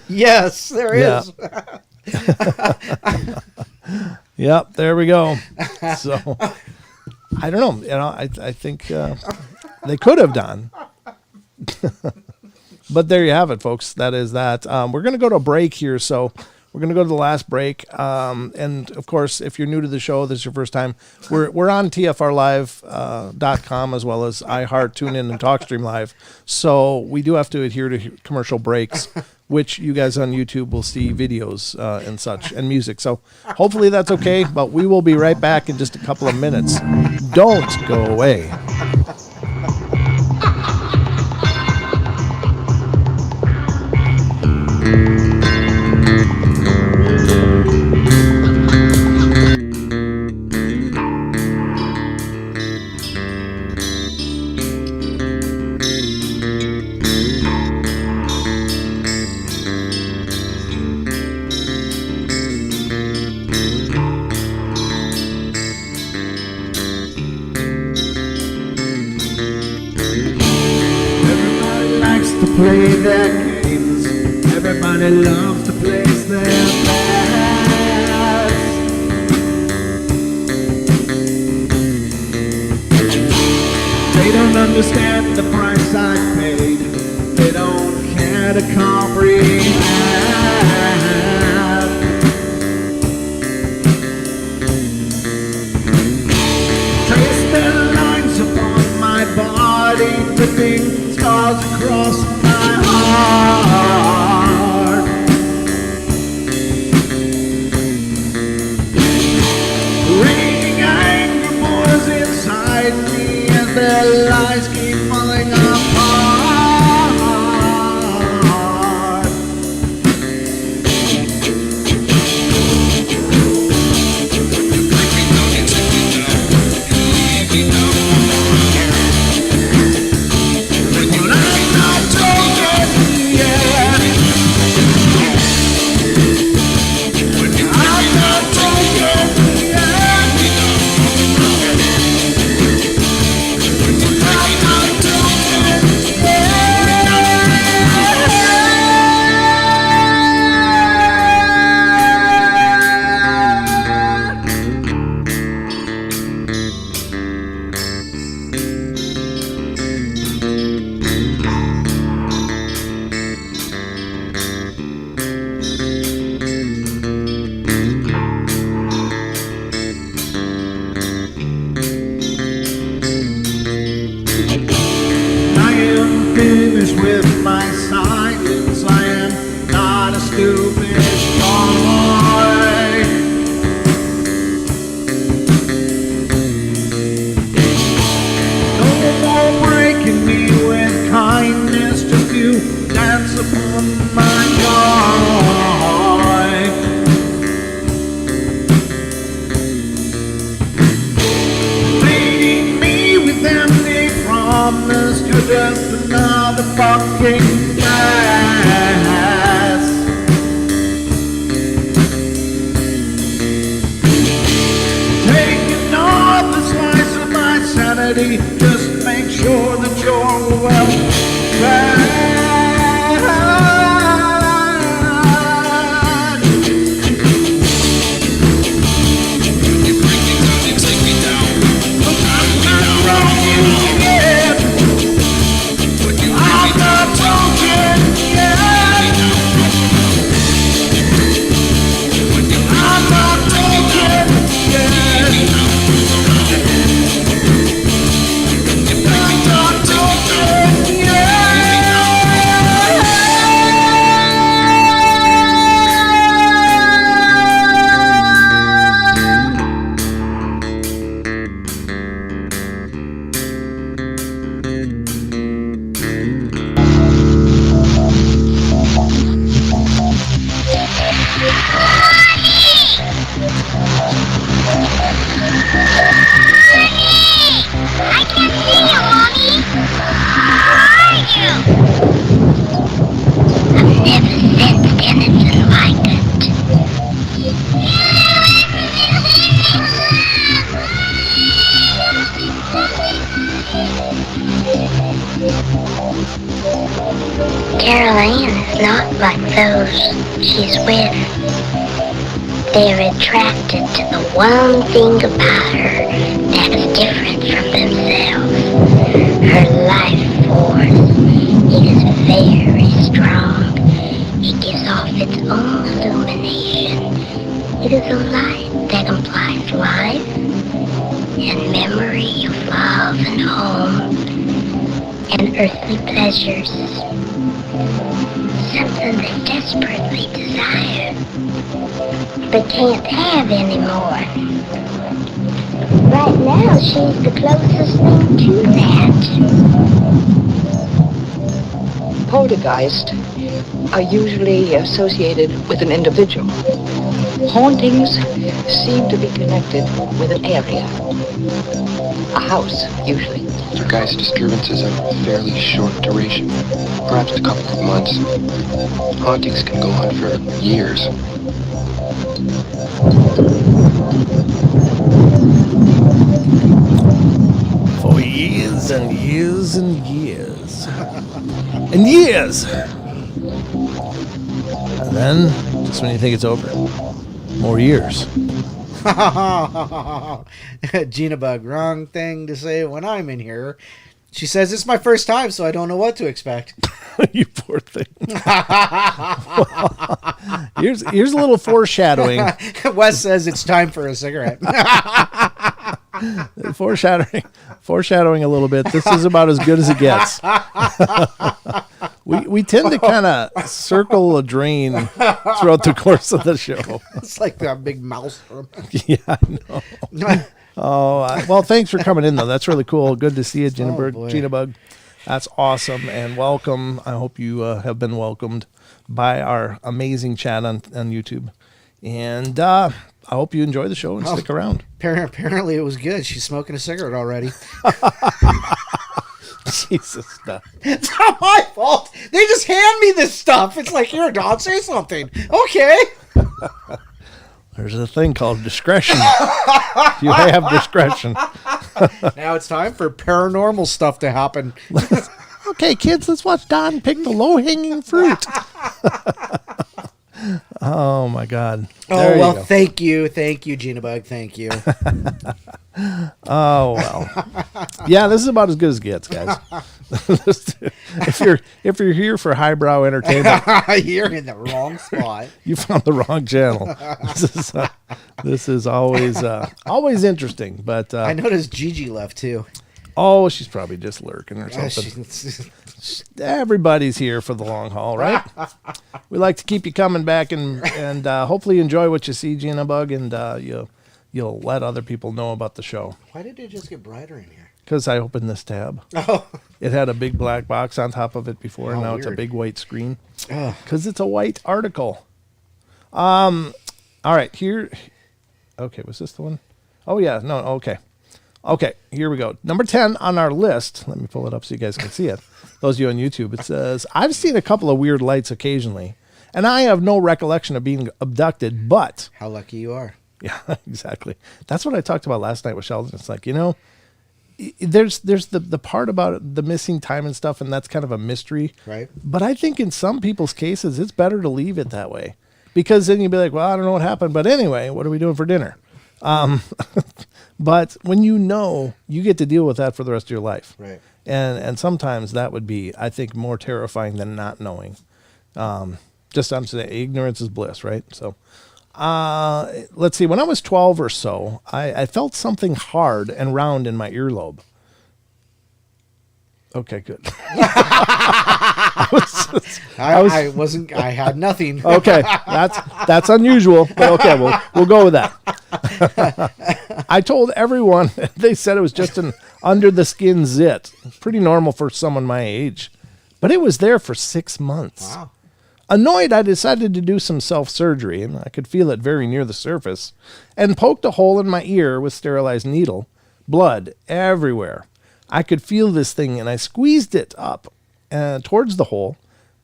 Yes, there is. Yep, there we go. So I don't know. You know, I think they could have done. But there you have it, folks. That is that. We're going to go to a break here, so we're going to go to the last break. And, of course, if you're new to the show, this is your first time, we're on TFRlive.com as well as iHeart, TuneIn, and TalkStream Live. So we do have to adhere to commercial breaks, which you guys on YouTube will see videos and such, and music. So hopefully that's okay, but we will be right back in just a couple of minutes. Don't go away. Play their games. Everybody loves to place their bets. They don't understand the price I paid. They don't care to comprehend. Trace their lines upon my body, dripping scars across my heart. Raging anger pours inside me as their lies keep falling apart. Just make sure that you're well fed. I'm not broken yet. I'm not broken yet. I'm not broken yet. Caroline is not like those she's with. They're attracted to the one thing about her that's different from themselves. Her life force is very strong. It gives off its own illumination. It is a light that implies life and memory of love and home and earthly pleasures. Something they desperately desire, but can't have anymore. Right now, she's the closest thing to that. Poltergeists are usually associated with an individual. Hauntings seem to be connected with an area. A house, usually. Poltergeist disturbances are fairly short duration, perhaps a couple of months. Hauntings can go on for years. For years and years and years. And years! And then, just when you think it's over, more years. Gina Bug, wrong thing to say when I'm in here. She says it's my first time, so I don't know what to expect. You poor thing. here's a little foreshadowing. Wes says it's time for a cigarette. Foreshadowing a little bit. This is about as good as it gets. We tend to kind of circle a drain throughout the course of the show. It's like that big mouse. Yeah, I know. Well, thanks for coming in, though. That's really cool. Good to see you, Gina Bug. That's awesome, and welcome. I hope you have been welcomed by our amazing chat on YouTube. And I hope you enjoy the show and stick around. Apparently it was good. She's smoking a cigarette already. Jesus stuff. It's not my fault. They just hand me this stuff. It's like, here, Don, say something. Okay. There's a thing called discretion. You have discretion. Now it's time for paranormal stuff to happen. Okay, kids, let's watch Don pick the low-hanging fruit. Oh, my God. There well, thank you. Thank you, Gina Bug. Thank you. Oh, well. Yeah, this is about as good as it gets, guys. If you're here for highbrow entertainment, you're in the wrong spot. You found the wrong channel. This is always interesting. But I noticed Gigi left, too. Oh, she's probably just lurking or something. Everybody's here for the long haul, right? We like to keep you coming back and hopefully enjoy what you see, Gina Bug, and you'll let other people know about the show. Why did it just get brighter in here? Because I opened this tab. Oh. It had a big black box on top of it before, and now weird. It's a big white screen. Because it's a white article. All right, here. Okay, was this the one? Oh, yeah. No, okay. Okay, here we go. Number 10 on our list. Let me pull it up so you guys can see it. Those of you on YouTube, it says, I've seen a couple of weird lights occasionally, and I have no recollection of being abducted, but... How lucky you are. Yeah, exactly. That's what I talked about last night with Sheldon. It's like, there's the part about the missing time and stuff, and that's kind of a mystery. Right. But I think in some people's cases, it's better to leave it that way. Because then you'd be like, well, I don't know what happened, but anyway, what are we doing for dinner? But when you get to deal with that for the rest of your life. Right. And sometimes that would be, I think, more terrifying than not knowing. Just I'm saying, ignorance is bliss, right? So, let's see. When I was 12 or so, I felt something hard and round in my earlobe. Okay, good. I had nothing. Okay, that's unusual, but okay, we'll go with that. I told everyone, they said it was just an under the skin zit. Pretty normal for someone my age, but it was there for 6 months. Wow. Annoyed, I decided to do some self-surgery, and I could feel it very near the surface, and poked a hole in my ear with sterilized needle. Blood everywhere. I could feel this thing, and I squeezed it up towards the hole.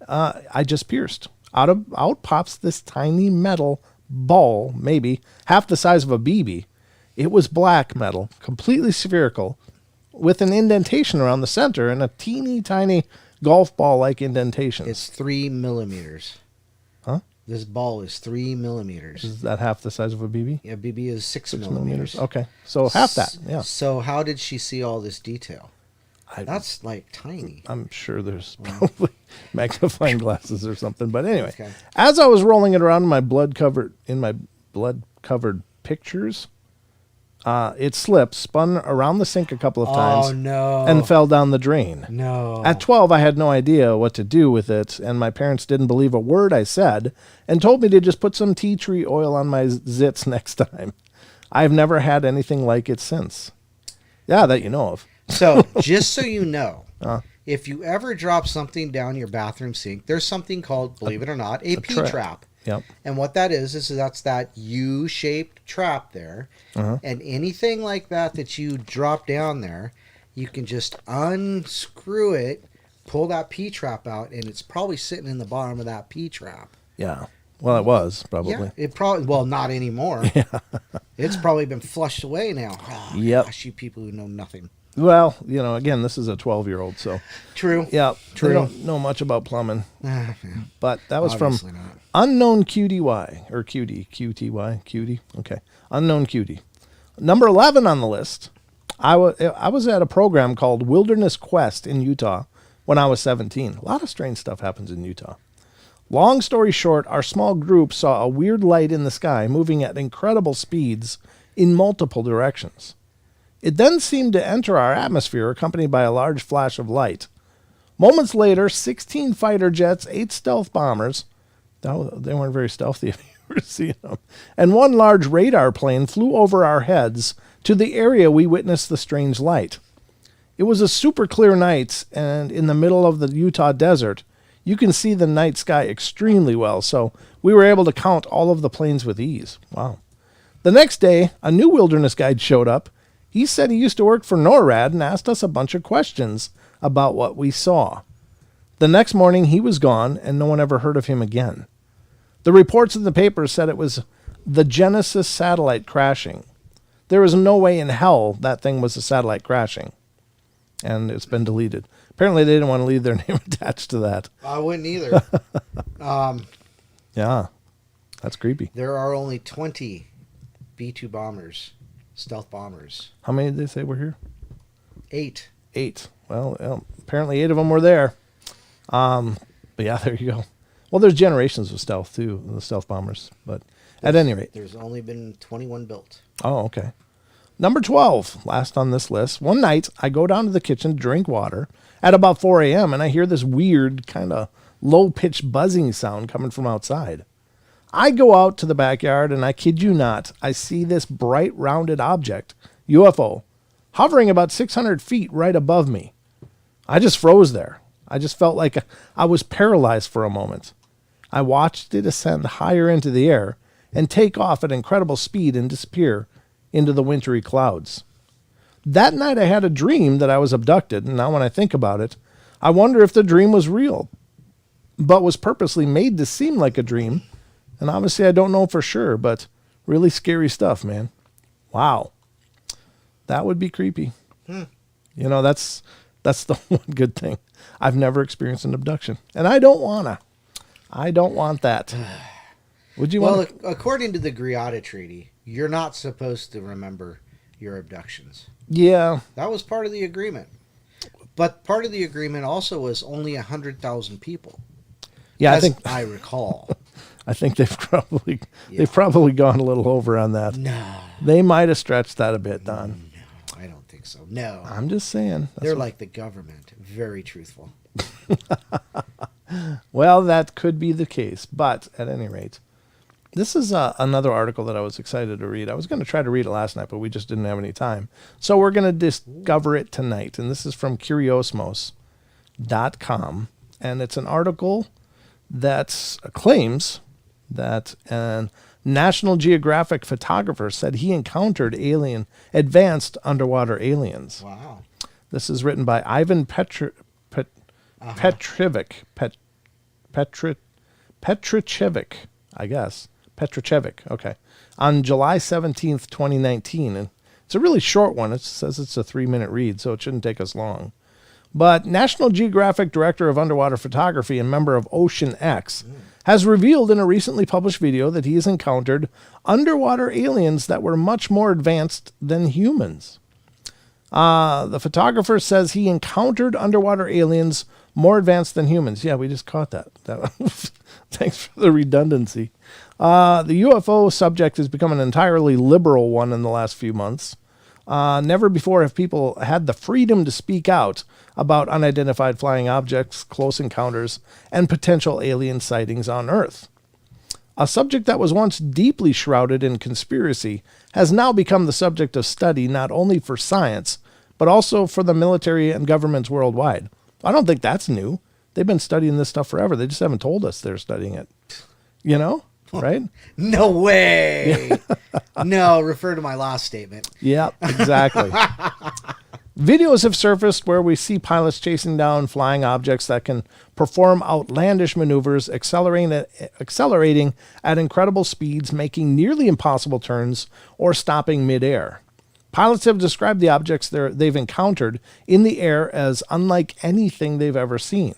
I just pierced. Out pops this tiny metal ball, maybe half the size of a BB. It was black metal, completely spherical, with an indentation around the center and a teeny tiny golf ball-like indentation. It's 3 millimeters. Huh? This ball is 3 millimeters. Is that half the size of a BB? Yeah, BB is 6 6 millimeters. Okay, so half that. Yeah, So how did she see all this detail? I- That's like tiny. I'm sure there's probably magnifying glasses or something. But anyway, Okay. as I was rolling it around in my blood covered pictures, it slipped, spun around the sink a couple of times, Oh no! and fell down the drain. No. At 12, I had no idea what to do with it, and my parents didn't believe a word I said and told me to just put some tea tree oil on my zits next time. I've never had anything like it since. Yeah, that you know of. So, just so you know, if you ever drop something down your bathroom sink, there's something called, believe it or not, a P-trap. Yep. And what that is that's that U-shaped trap there. And anything like that you drop down there, you can just unscrew it, pull that P-trap out, and it's probably sitting in the bottom of that P-trap. Yeah. Well, it was, probably. Yeah, it probably, well, not anymore. It's probably been flushed away now. Oh, Yep. gosh, you people who know nothing. Well, again, this is a 12-year-old, so. True. Yeah, True. They don't know much about plumbing. But that was Obviously from not. Unknown QTY, or QT, QTY, Cutie. Okay, Unknown Cutie. Number 11 on the list, I was at a program called Wilderness Quest in Utah when I was 17. A lot of strange stuff happens in Utah. Long story short, our small group saw a weird light in the sky moving at incredible speeds in multiple directions. It then seemed to enter our atmosphere, accompanied by a large flash of light. Moments later, 16 fighter jets, 8 stealth bombers, they weren't very stealthy if you were seeing them, and 1 large radar plane flew over our heads to the area we witnessed the strange light. It was a super clear night, and in the middle of the Utah desert, you can see the night sky extremely well, so we were able to count all of the planes with ease. Wow. The next day, a new wilderness guide showed up. He said he used to work for NORAD and asked us a bunch of questions about what we saw. The next morning, he was gone, and no one ever heard of him again. The reports in the paper said it was the Genesis satellite crashing. There was no way in hell that thing was a satellite crashing. And it's been deleted. Apparently, they didn't want to leave their name attached to that. I wouldn't either. Yeah, that's creepy. There are only 20 B-2 bombers, stealth bombers. How many did they say were here? 8. 8. Well, apparently 8 of them were there. But yeah, there you go. Well, there's generations of stealth, too, the stealth bombers. But at any rate. There's only been 21 built. Oh, okay. Number 12, last on this list. One night, I go down to the kitchen to drink water at about 4 a.m., and I hear this weird, kind of low-pitched buzzing sound coming from outside. I go out to the backyard, and I kid you not, I see this bright, rounded object, UFO, hovering about 600 feet right above me. I just froze there. I just felt like I was paralyzed for a moment. I watched it ascend higher into the air and take off at incredible speed and disappear into the wintry clouds. That night I had a dream that I was abducted, and now when I think about it, I wonder if the dream was real, but was purposely made to seem like a dream. And obviously I don't know for sure, but really scary stuff, man. Wow. That would be creepy. That's the one good thing. I've never experienced an abduction, and I don't wanna. I don't want that. Would you want? Well, according to the Greada Treaty, you're not supposed to remember your abductions. Yeah. That was part of the agreement. But part of the agreement also was only 100,000 people. Yeah, as I recall. I think they've probably gone a little over on that. No. They might have stretched that a bit, Don. No, I don't think so. No. I'm just saying. They're like the government. Very truthful. Well, that could be the case, but at any rate, this is another article that I was excited to read. I was going to try to read it last night, but we just didn't have any time. So we're going to discover it tonight, and this is from Curiosmos.com, and it's an article that claims that a National Geographic photographer said he encountered advanced underwater aliens. Wow. This is written by Ivan Petricevic, I guess. Petricevic, okay. On July 17th, 2019. And it's a really short one. It says it's a 3-minute read, so it shouldn't take us long. But National Geographic Director of Underwater Photography and member of Ocean X has revealed in a recently published video that he has encountered underwater aliens that were much more advanced than humans. The photographer says he encountered underwater aliens more advanced than humans. Yeah, we just caught that. Thanks for the redundancy. The UFO subject has become an entirely liberal one in the last few months. Never before have people had the freedom to speak out about unidentified flying objects, close encounters, and potential alien sightings on Earth. A subject that was once deeply shrouded in conspiracy has now become the subject of study not only for science, but also for the military and governments worldwide. I don't think that's new. They've been studying this stuff forever. They just haven't told us they're studying it. You know? Right? No way. No, refer to my last statement. Yeah, exactly. Videos have surfaced where we see pilots chasing down flying objects that can perform outlandish maneuvers, accelerating at incredible speeds, making nearly impossible turns, or stopping midair. Pilots have described the objects they've encountered in the air as unlike anything they've ever seen.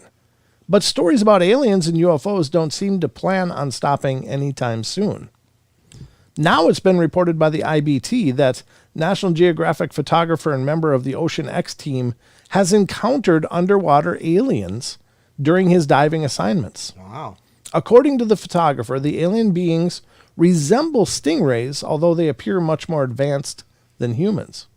But stories about aliens and UFOs don't seem to plan on stopping anytime soon. Now it's been reported by the IBT that National Geographic photographer and member of the Ocean X team has encountered underwater aliens during his diving assignments. Wow. According to the photographer, the alien beings resemble stingrays, although they appear much more advanced than humans.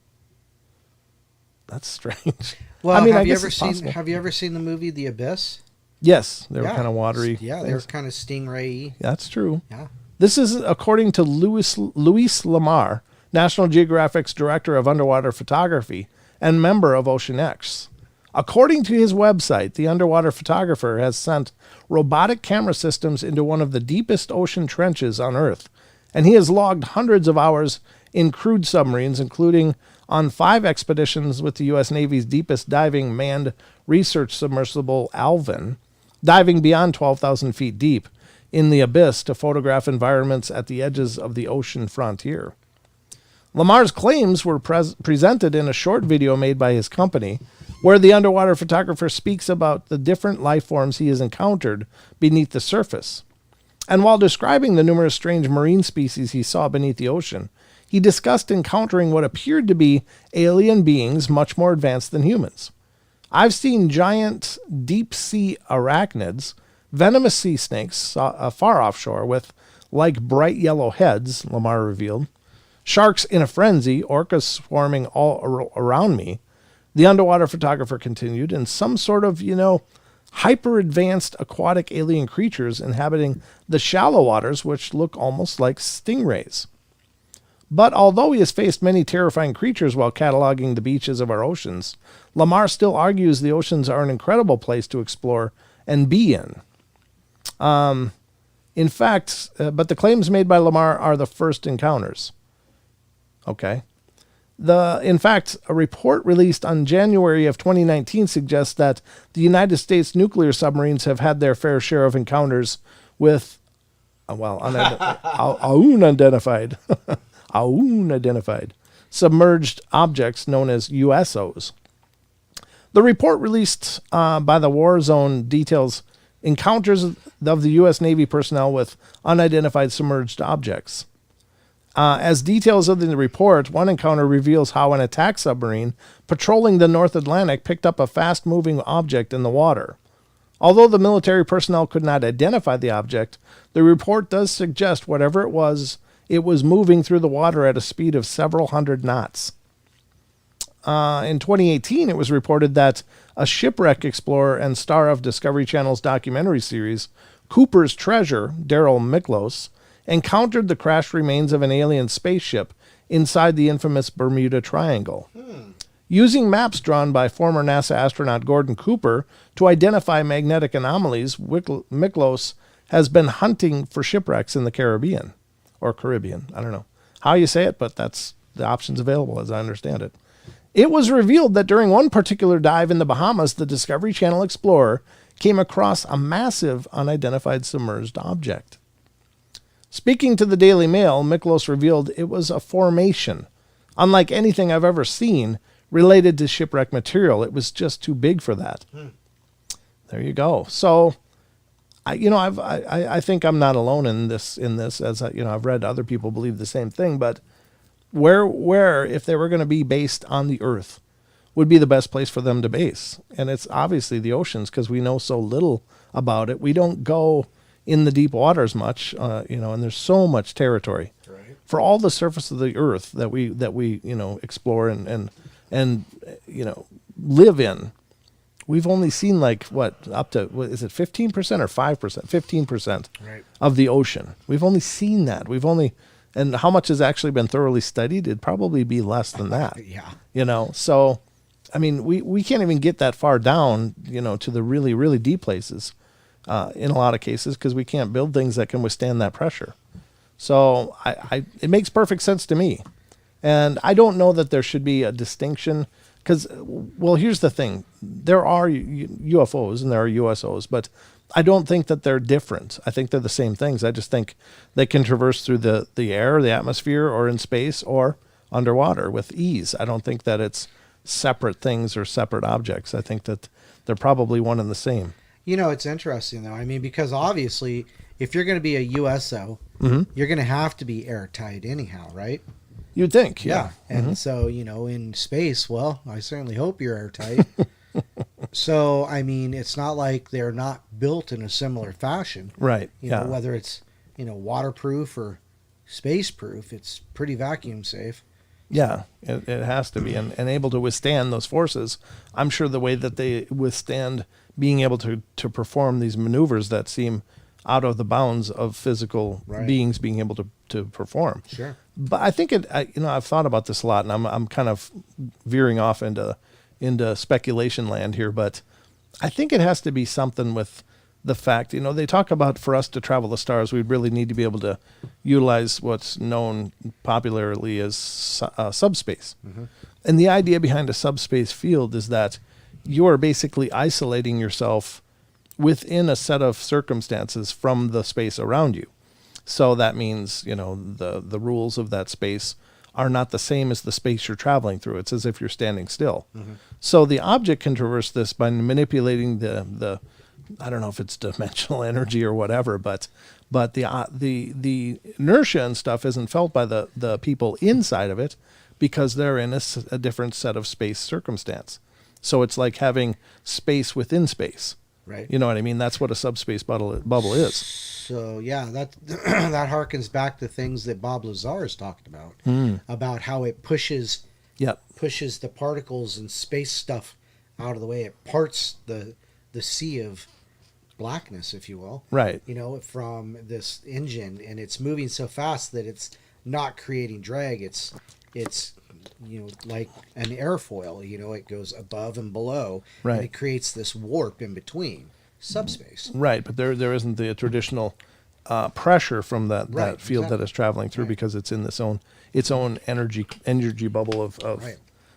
That's strange. Well, I mean, have I you guess ever it's seen possible. Have you ever seen the movie The Abyss? Yes, they were kind of watery. Yeah, they were kind of stingray-y. That's true. Yeah. This is according to Luis Lamar, National Geographic's director of underwater photography and member of Ocean X. According to his website, the underwater photographer has sent robotic camera systems into one of the deepest ocean trenches on Earth, and he has logged hundreds of hours in crewed submarines, including on 5 expeditions with the U.S. Navy's deepest diving manned research submersible Alvin, diving beyond 12,000 feet deep in the abyss to photograph environments at the edges of the ocean frontier. Lamar's claims were presented in a short video made by his company, where the underwater photographer speaks about the different life forms he has encountered beneath the surface. And while describing the numerous strange marine species he saw beneath the ocean, he discussed encountering what appeared to be alien beings much more advanced than humans. I've seen giant deep-sea arachnids, venomous sea snakes far offshore with like bright yellow heads, Lamar revealed. Sharks in a frenzy, orcas swarming all around me. The underwater photographer continued, and some sort of, hyper-advanced aquatic alien creatures inhabiting the shallow waters, which look almost like stingrays. But although he has faced many terrifying creatures while cataloging the beaches of our oceans, Lamar still argues the oceans are an incredible place to explore and be in. In fact, but the claims made by Lamar are the first encounters. Okay. In fact, a report released on January of 2019 suggests that the United States nuclear submarines have had their fair share of encounters with, unidentified submerged objects known as USOs. The report released by the War Zone details encounters of the U.S. Navy personnel with unidentified submerged objects. As details of the report, one encounter reveals how an attack submarine patrolling the North Atlantic picked up a fast-moving object in the water. Although the military personnel could not identify the object, the report does suggest whatever it was moving through the water at a speed of several hundred knots. In 2018, it was reported that a shipwreck explorer and star of Discovery Channel's documentary series, Cooper's Treasure, Daryl Miklos, encountered the crashed remains of an alien spaceship inside the infamous Bermuda Triangle. Using maps drawn by former NASA astronaut Gordon Cooper to identify magnetic anomalies, Miklos has been hunting for shipwrecks in the Caribbean. Or Caribbean, I don't know how you say it, but that's the options available as I understand it. It was revealed that during one particular dive in the Bahamas, the Discovery Channel explorer came across a massive unidentified submerged object. Speaking to the Daily Mail, Miklos revealed it was a formation, unlike anything I've ever seen, related to shipwreck material. It was just too big for that. There you go. So, I think I'm not alone in this, as I've read other people believe the same thing, but where if they were going to be based on the Earth would be the best place for them to base. And it's obviously the oceans, because we know so little about it. We don't go in the deep waters much, and there's so much territory for all the surface of the Earth that we explore and live in. We've only seen up to, is it 15% or 5%? 15% of the ocean. We've only seen that. And how much has actually been thoroughly studied? It'd probably be less than that. So, I mean, we can't even get that far down, to the really, really deep places in a lot of cases, because we can't build things that can withstand that pressure. So it makes perfect sense to me. And I don't know that there should be a distinction, because, well, here's the thing. There are UFOs and there are USOs, but I don't think that they're different. I think they're the same things. I just think they can traverse through the air, the atmosphere, or in space, or underwater with ease. I don't think that it's separate things or separate objects. I think that they're probably one and the same. It's interesting, though. I mean, because obviously, if you're going to be a USO, you're going to have to be airtight anyhow, right? You'd think, yeah. And so, in space, well, I certainly hope you're airtight. So, I mean, it's not like they're not built in a similar fashion. Right. Whether it's, waterproof or space-proof, it's pretty vacuum safe. Yeah, it has to be. And able to withstand those forces. I'm sure the way that they withstand being able to perform these maneuvers that seem out of the bounds of physical beings being able to perform. Sure. But I think I've thought about this a lot, and I'm kind of veering off into speculation land here, but I think it has to be something with the fact, they talk about for us to travel the stars, we'd really need to be able to utilize what's known popularly as subspace. And the idea behind a subspace field is that you are basically isolating yourself within a set of circumstances from the space around you. So that means, the rules of that space are not the same as the space you're traveling through. It's as if you're standing still. So the object can traverse this by manipulating the I don't know if it's dimensional energy or whatever, but the inertia and stuff isn't felt by the people inside of it, because they're in a different set of space circumstance. So it's like having space within space. Right. You know what I mean? That's what a subspace bubble is. So, yeah, that harkens back to things that Bob Lazar has talked about how it pushes the particles and space stuff out of the way. It parts the sea of blackness, if you will. Right. From this engine, and it's moving so fast that it's not creating drag. It's like an airfoil, it goes above and below, right. And it creates this warp in between subspace. Right, but there isn't the traditional pressure from that field that it's traveling through, because it's in its own energy bubble of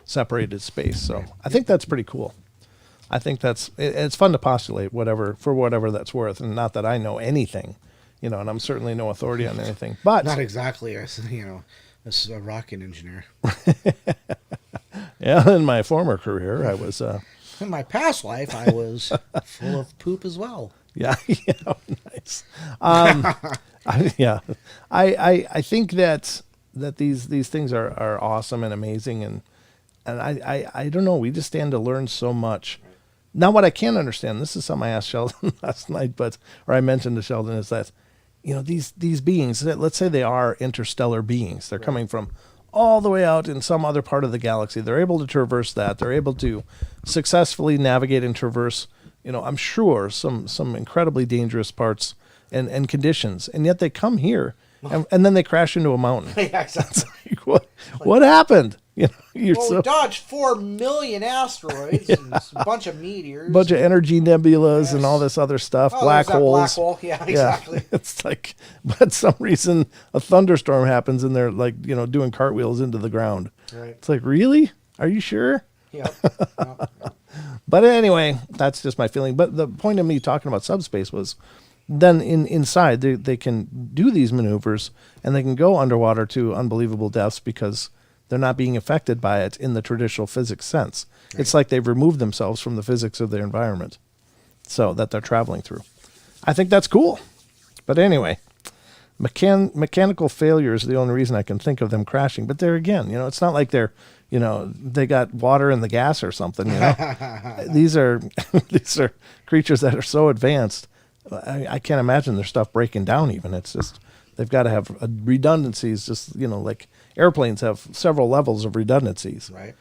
separated space. So I think that's pretty cool. I think it's fun to postulate for whatever that's worth, and not that I know anything, and I'm certainly no authority on anything. But not exactly, this is a rocket engineer. Yeah, in my former career, I was. In my past life, I was full of poop as well. Yeah, nice. I think that these things are awesome and amazing, and I don't know. We just stand to learn so much. Now, what I can't understand, this is something I asked Sheldon last night, or I mentioned to Sheldon, is that, these beings, let's say they are interstellar beings. They're coming from all the way out in some other part of the galaxy. They're able to traverse that. They're able to successfully navigate and traverse, I'm sure, some incredibly dangerous parts and conditions. And yet they come here, and then they crash into a mountain. Yeah, exactly. It's like, what happened? We dodged 4 million asteroids and a bunch of meteors. Bunch of energy nebulas and all this other stuff. Black holes. Black hole. Yeah, exactly. Yeah. It's like, but some reason a thunderstorm happens and they're like, doing cartwheels into the ground. Right. It's like, really? Are you sure? Yep. But anyway, that's just my feeling. But the point of me talking about subspace was, then inside they can do these maneuvers, and they can go underwater to unbelievable depths, because they're not being affected by it in the traditional physics sense. Right. It's like they've removed themselves from the physics of their environment, so that they're traveling through. I think that's cool. But anyway, mechanical failure is the only reason I can think of them crashing. But there again, it's not like they're, they got water in the gas or something. These are creatures that are so advanced. I can't imagine their stuff breaking down even. It's just, they've got to have redundancies, just, like airplanes have several levels of redundancies. Right.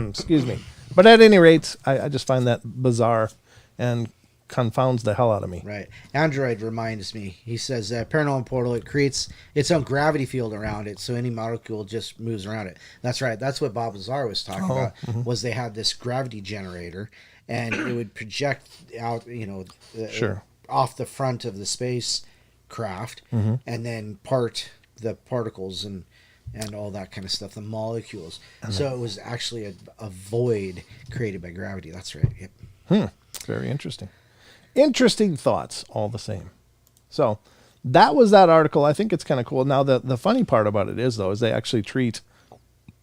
Excuse me. But at any rate, I just find that bizarre and confounds the hell out of me. Right. Android reminds me. He says that Paranormal Portal, it creates its own gravity field around it, so any molecule just moves around it. That's right. That's what Bob Lazar was talking about, was they had this gravity generator, and it would project out, Sure. off the front of the spacecraft, and then part the particles and all that kind of stuff, the molecules. So it was actually a void created by gravity. That's right. Yep. Very interesting. Interesting thoughts, all the same. So that was that article. I think it's kind of cool. Now, the funny part about it is, though, is they actually treat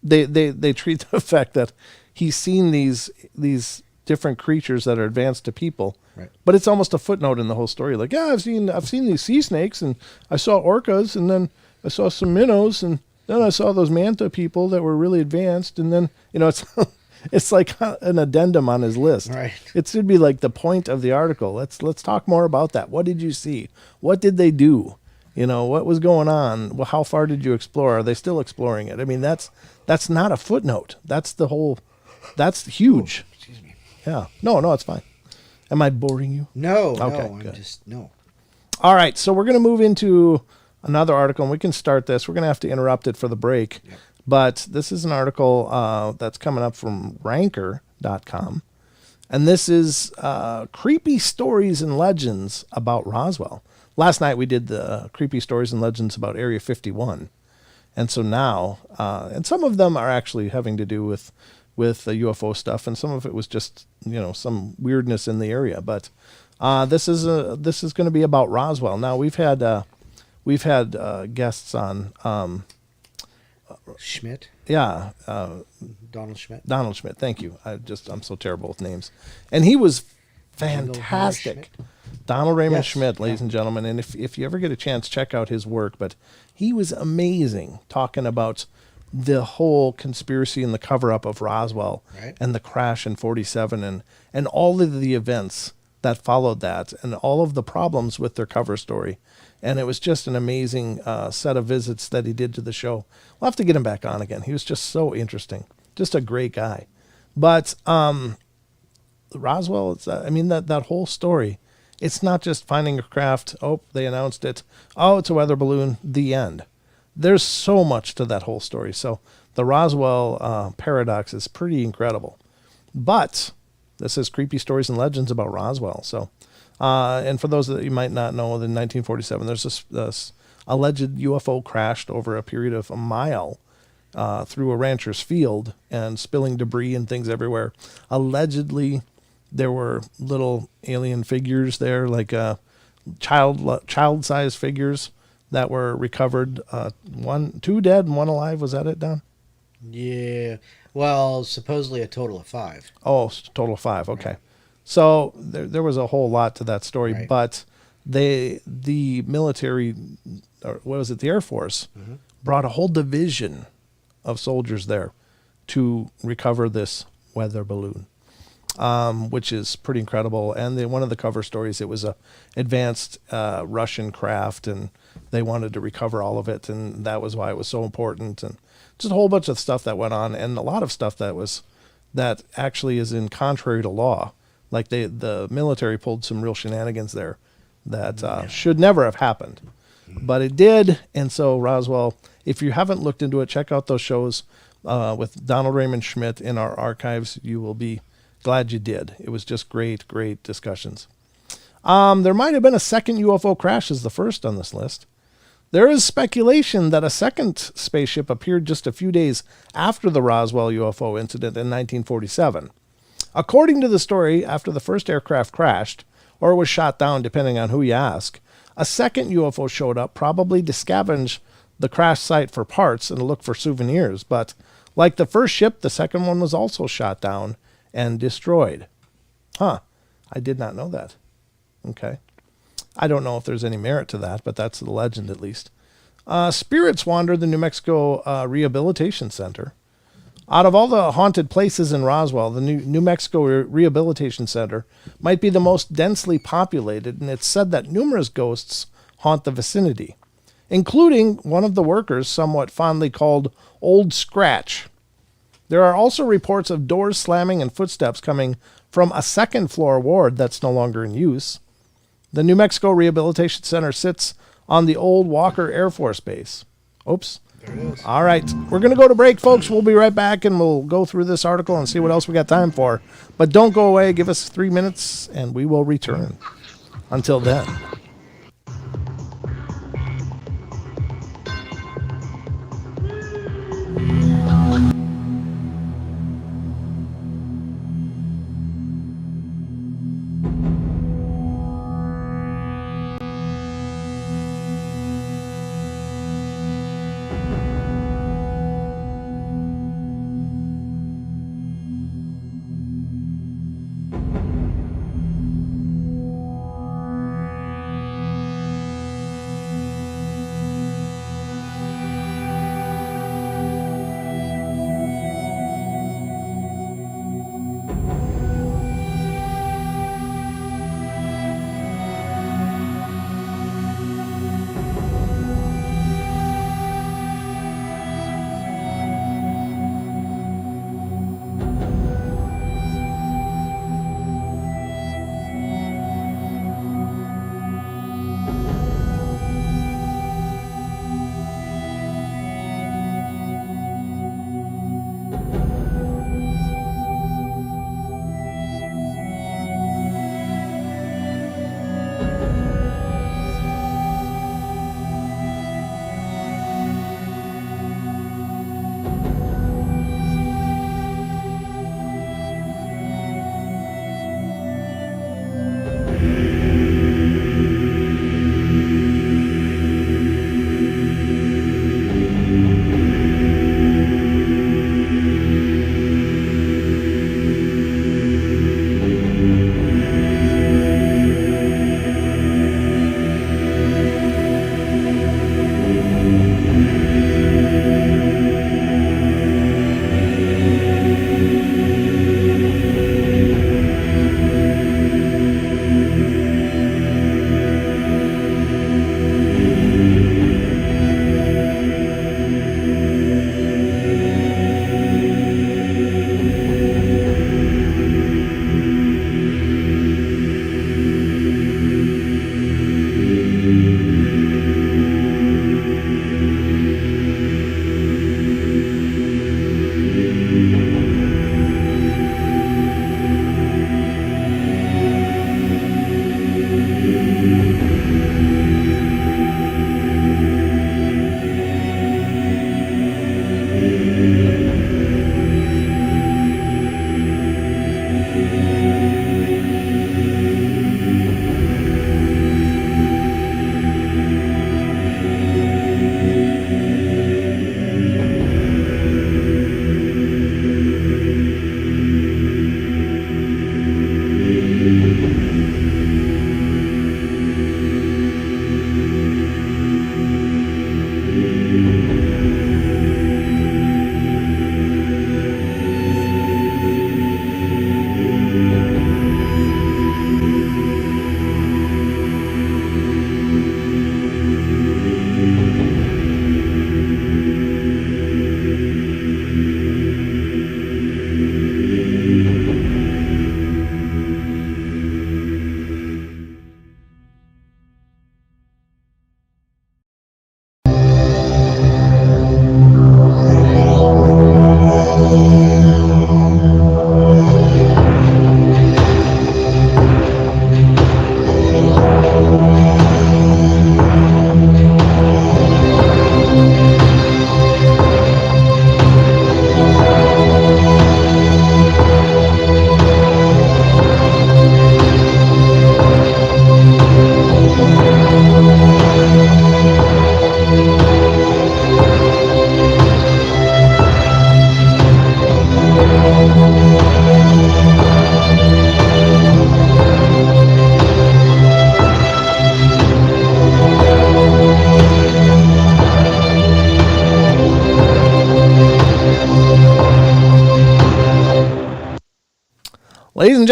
treat the fact that he's seen these different creatures that are advanced to people. Right. But it's almost a footnote in the whole story. Like, yeah, I've seen these sea snakes, and I saw orcas, and then I saw some minnows, and then I saw those manta people that were really advanced, and then it's it's like an addendum on his list. Right. It should be like the point of the article. Let's talk more about that. What did you see? What did they do? What was going on? Well, how far did you explore? Are they still exploring it? I mean, that's not a footnote. That's huge. Oh, excuse me. Yeah. No, it's fine. Am I boring you? No, Okay, no, good. no. All right, so we're going to move into another article, and we can start this. We're going to have to interrupt it for the break. Yep. But this is an article that's coming up from ranker.com. And this is creepy stories and legends about Roswell. Last night we did the creepy stories and legends about Area 51. And so now, and some of them are actually having to do with the UFO stuff, and some of it was just, some weirdness in the area. But this is going to be about Roswell. Now we've had guests on. Schmidt? Yeah. Donald Schmidt? Donald Schmidt, thank you. I'm so terrible with names. And he was fantastic. Donald Raymond Schmidt, ladies and gentlemen. And if you ever get a chance, check out his work. But he was amazing talking about the whole conspiracy and the cover-up of Roswell, right, and the crash in 47 and all of the events that followed that and all of the problems with their cover story. And it was just an amazing set of visits that he did to the show. We'll have to get him back on again. He was just so interesting. Just a great guy. But Roswell, that whole story, it's not just finding a craft. Oh, they announced it. Oh, it's a weather balloon. The end. There's so much to that whole story. So the Roswell paradox is pretty incredible. But this is creepy stories and legends about Roswell. So, and for those that you might not know, in 1947, there's this alleged UFO crashed over a period of a mile through a rancher's field and spilling debris and things everywhere. Allegedly, there were little alien figures there, like child-sized figures that were recovered. Two dead and one alive. Was that it, Don? Yeah. Well, supposedly a total of 5. Oh, total of 5. Okay. Right. So there was a whole lot to that story, right, but the military, or what was it, the Air Force, brought a whole division of soldiers there to recover this weather balloon, which is pretty incredible. And one of the cover stories, it was a advanced Russian craft, and they wanted to recover all of it, and that was why it was so important. And just a whole bunch of stuff that went on, and a lot of stuff that actually is in contrary to law. Like the military pulled some real shenanigans there that should never have happened, but it did. And so Roswell, if you haven't looked into it, check out those shows with Donald Raymond Schmidt in our archives. You will be glad you did. It was just great discussions. There might have been a second UFO crash as the first on this list. There is speculation that a second spaceship appeared just a few days after the Roswell UFO incident in 1947. According to the story, after the first aircraft crashed, or was shot down depending on who you ask, a second UFO showed up, probably to scavenge the crash site for parts and look for souvenirs. But like the first ship, the second one was also shot down and destroyed. Huh. I did not know that. Okay. I don't know if there's any merit to that, but that's the legend at least. Spirits wander the New Mexico Rehabilitation Center. Out of all the haunted places in Roswell, the New Mexico Rehabilitation Center might be the most densely populated, and it's said that numerous ghosts haunt the vicinity, including one of the workers somewhat fondly called Old Scratch. There are also reports of doors slamming and footsteps coming from a second-floor ward that's no longer in use. The New Mexico Rehabilitation Center sits on the old Walker Air Force Base. Oops. There it is. All right. We're going to go to break, folks. We'll be right back, and we'll go through this article and see what else we got time for. But don't go away. Give us 3 minutes, and we will return. Until then.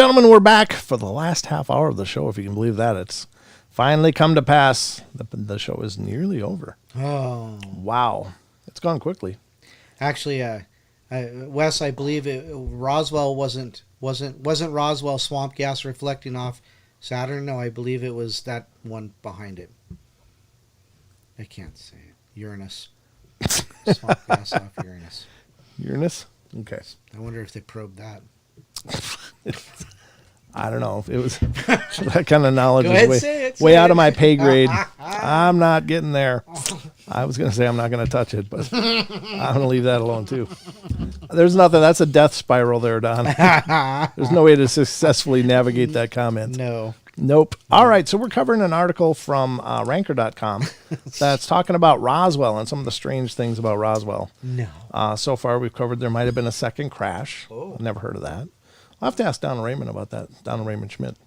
gentlemen, we're back for the last half hour of the show, if you can believe that. It's finally come to pass. The show is nearly over. Oh. Wow. It's gone quickly. Actually, Wes, I believe Roswell wasn't Roswell swamp gas reflecting off Saturn. No, I believe it was that one behind it. I can't say it. Uranus. Swamp gas off Uranus. Uranus? Okay. I wonder if they probed that. I don't know. It was that kind of knowledge Go ahead, is say it, way say out it. of my pay grade. I'm not getting there. I was going to say I'm not going to touch it, but I'm going to leave that alone too. There's nothing. That's a death spiral there, Don. There's no way to successfully navigate that comment. No. Nope. All right, so we're covering an article from ranker.com that's talking about Roswell and some of the strange things about Roswell. No. So far, we've covered there might have been a second crash. Oh. Never heard of that. I'll have to ask Donald Raymond about that, Donald Raymond Schmidt,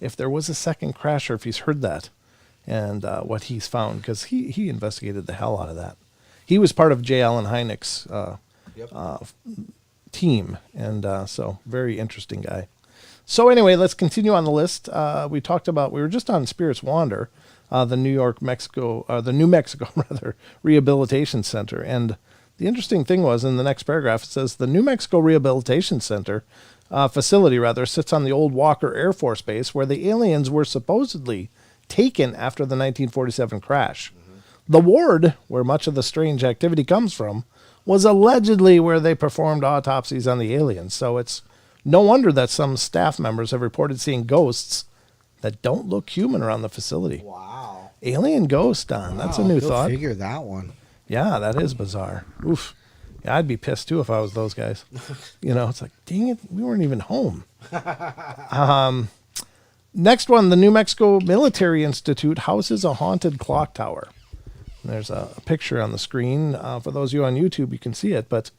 if there was a second crash or if he's heard that and what he's found, because he investigated the hell out of that. He was part of J. Allen Hynek's team, and so very interesting guy. So anyway, let's continue on the list. We were just on Spirits Wander, the New Mexico rather Rehabilitation Center, and the interesting thing was in the next paragraph it says the New Mexico Rehabilitation Center facility sits on the old Walker Air Force Base where the aliens were supposedly taken after the 1947 crash. Mm-hmm. The ward, where much of the strange activity comes from, was allegedly where they performed autopsies on the aliens. So it's no wonder that some staff members have reported seeing ghosts that don't look human around the facility. Wow. Alien ghost, Don. That's a new Go thought. Figure that one. Yeah, that is bizarre. Oof. Yeah, I'd be pissed too if I was those guys. It's like, dang it, we weren't even home. Next one, the New Mexico Military Institute houses a haunted clock tower. And there's a picture on the screen. For those of you on YouTube, you can see it, but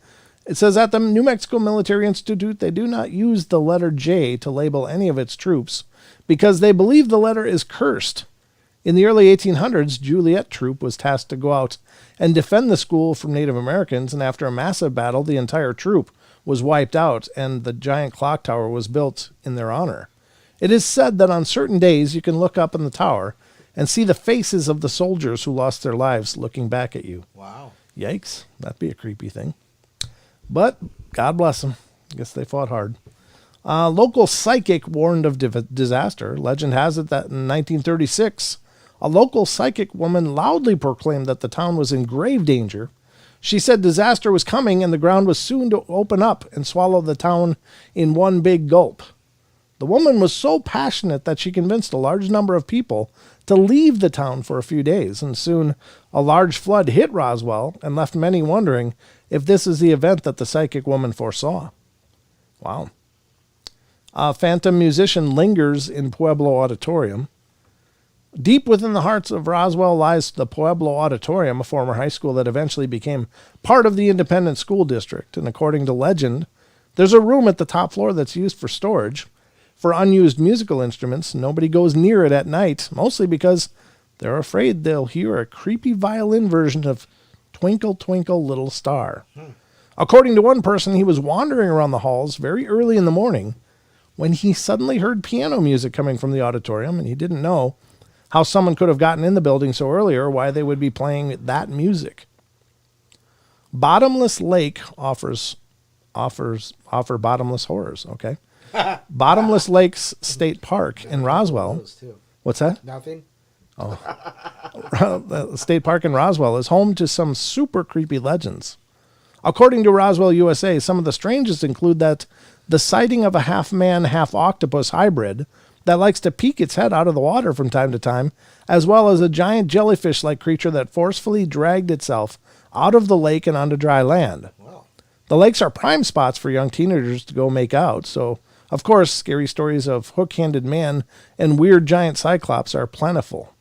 it says at the New Mexico Military Institute, they do not use the letter J to label any of its troops because they believe the letter is cursed. In the early 1800s, Juliet Troop was tasked to go out and defend the school from Native Americans, and after a massive battle, the entire troop was wiped out, and the giant clock tower was built in their honor. It is said that on certain days, you can look up in the tower and see the faces of the soldiers who lost their lives looking back at you. Wow. Yikes. That'd be a creepy thing. But God bless them. I guess they fought hard. Local psychic warned of disaster. Legend has it that in 1936, a local psychic woman loudly proclaimed that the town was in grave danger. She said disaster was coming and the ground was soon to open up and swallow the town in one big gulp. The woman was so passionate that she convinced a large number of people to leave the town for a few days, and soon a large flood hit Roswell and left many wondering if this is the event that the psychic woman foresaw. Wow. A phantom musician lingers in Pueblo Auditorium. Deep within the hearts of Roswell lies the Pueblo Auditorium, a former high school that eventually became part of the independent school district. And according to legend, there's a room at the top floor that's used for storage for unused musical instruments. Nobody goes near it at night, mostly because they're afraid they'll hear a creepy violin version of Twinkle, Twinkle, Little Star. According to one person, he was wandering around the halls very early in the morning when he suddenly heard piano music coming from the auditorium, and he didn't know how someone could have gotten in the building so early or why they would be playing that music. Bottomless Lake offer bottomless horrors, okay? Bottomless Lakes State Park in Roswell. What's that? Nothing. The state park in Roswell is home to some super creepy legends. According to Roswell USA, some of the strangest include that the sighting of a half-man, half-octopus hybrid that likes to peek its head out of the water from time to time, as well as a giant jellyfish-like creature that forcefully dragged itself out of the lake and onto dry land. Wow. The lakes are prime spots for young teenagers to go make out, so, of course, scary stories of hook-handed man and weird giant cyclops are plentiful.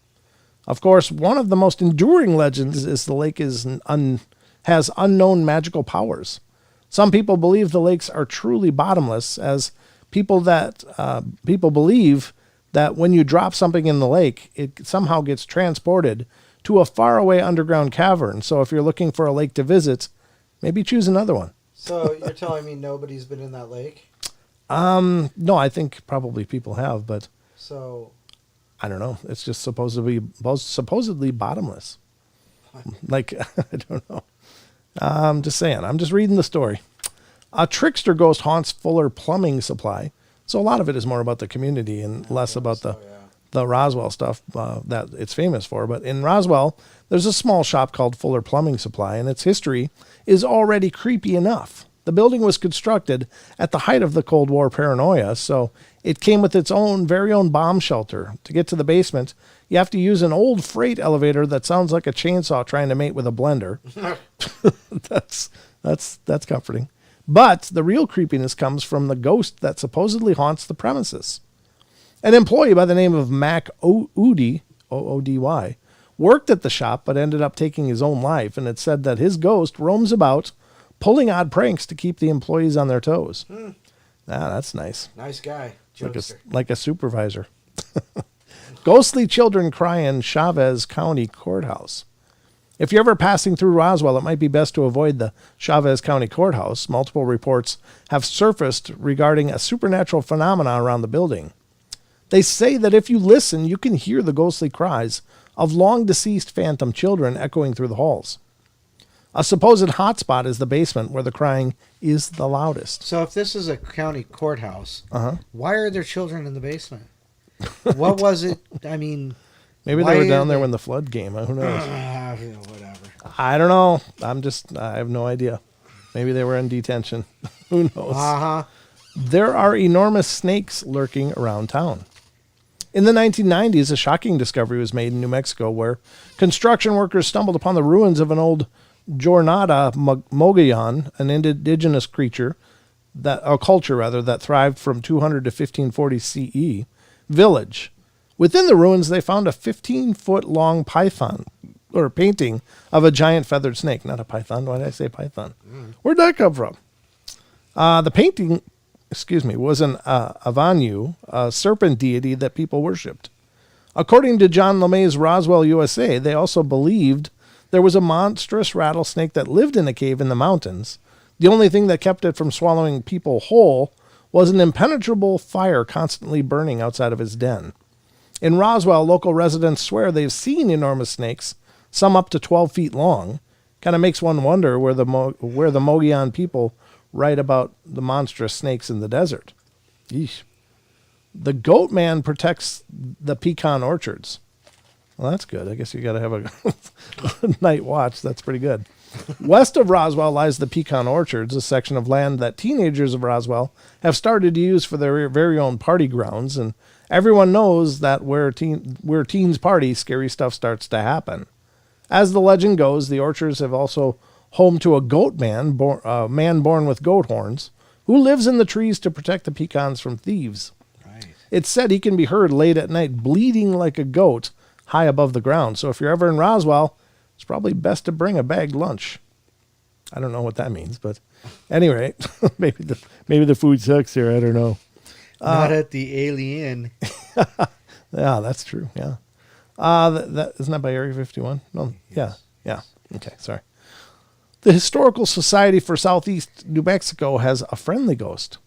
Of course, one of the most enduring legends is the lake has unknown magical powers. Some people believe the lakes are truly bottomless, as people believe that when you drop something in the lake, it somehow gets transported to a faraway underground cavern. So if you're looking for a lake to visit, maybe choose another one. So you're telling me nobody's been in that lake? No, I think probably people have, but So, I don't know. It's just supposedly bottomless. Like, I don't know. I'm just saying. I'm just reading the story. A trickster ghost haunts Fuller Plumbing Supply. So a lot of it is more about the community and less about the Roswell stuff that it's famous for. But in Roswell, there's a small shop called Fuller Plumbing Supply, and its history is already creepy enough. The building was constructed at the height of the Cold War paranoia, so it came with its very own bomb shelter. To get to the basement, you have to use an old freight elevator that sounds like a chainsaw trying to mate with a blender. That's comforting. But the real creepiness comes from the ghost that supposedly haunts the premises. An employee by the name of Mac Oody, O-O-D-Y, worked at the shop but ended up taking his own life, and it said that his ghost roams about pulling odd pranks to keep the employees on their toes. That's nice. nice guy. Like a supervisor. Ghostly children cry in Chavez County Courthouse. If you're ever passing through Roswell, it might be best to avoid the Chavez County Courthouse. Multiple reports have surfaced regarding a supernatural phenomena around the building. They say that if you listen, you can hear the ghostly cries of long-deceased phantom children echoing through the halls. A supposed hotspot is the basement, where the crying is the loudest. So if this is a county courthouse, why are there children in the basement? What was it? I mean, Maybe why they were are down there when the flood came. Who knows? Whatever. I don't know. I have no idea. Maybe they were in detention. Who knows? There are enormous snakes lurking around town. In the 1990s, a shocking discovery was made in New Mexico where construction workers stumbled upon the ruins of an old Jornada Mogollon, an indigenous culture that thrived from 200 to 1540 CE, village. Within the ruins, they found a 15-foot-long python, or painting of a giant feathered snake. Not a python. Why did I say python? Where'd that come from? The painting, was an Avanu, a serpent deity that people worshipped. According to John LeMay's Roswell, USA, they also believed there was a monstrous rattlesnake that lived in a cave in the mountains. The only thing that kept it from swallowing people whole was an impenetrable fire constantly burning outside of his den. In Roswell, local residents swear they've seen enormous snakes, some up to 12 feet long. Kind of makes one wonder where the Mogollon people write about the monstrous snakes in the desert. Yeesh. The Goat Man protects the pecan orchards. Well, that's good. I guess you got to have a night watch. That's pretty good. West of Roswell lies the Pecan Orchards, a section of land that teenagers of Roswell have started to use for their very own party grounds, and everyone knows that where teens party, scary stuff starts to happen. As the legend goes, the orchards have also home to a goat man, a man born with goat horns, who lives in the trees to protect the pecans from thieves. Right. It's said he can be heard late at night bleating like a goat high above the ground. So if you're ever in Roswell, it's probably best to bring a bagged lunch. I don't know what that means, but anyway, maybe the food sucks here. I don't know. Not at the Alien. Yeah, that's true. Yeah. That isn't that by Area 51? No. Yes. Yeah. Okay. Sorry. The Historical Society for Southeast New Mexico has a friendly ghost.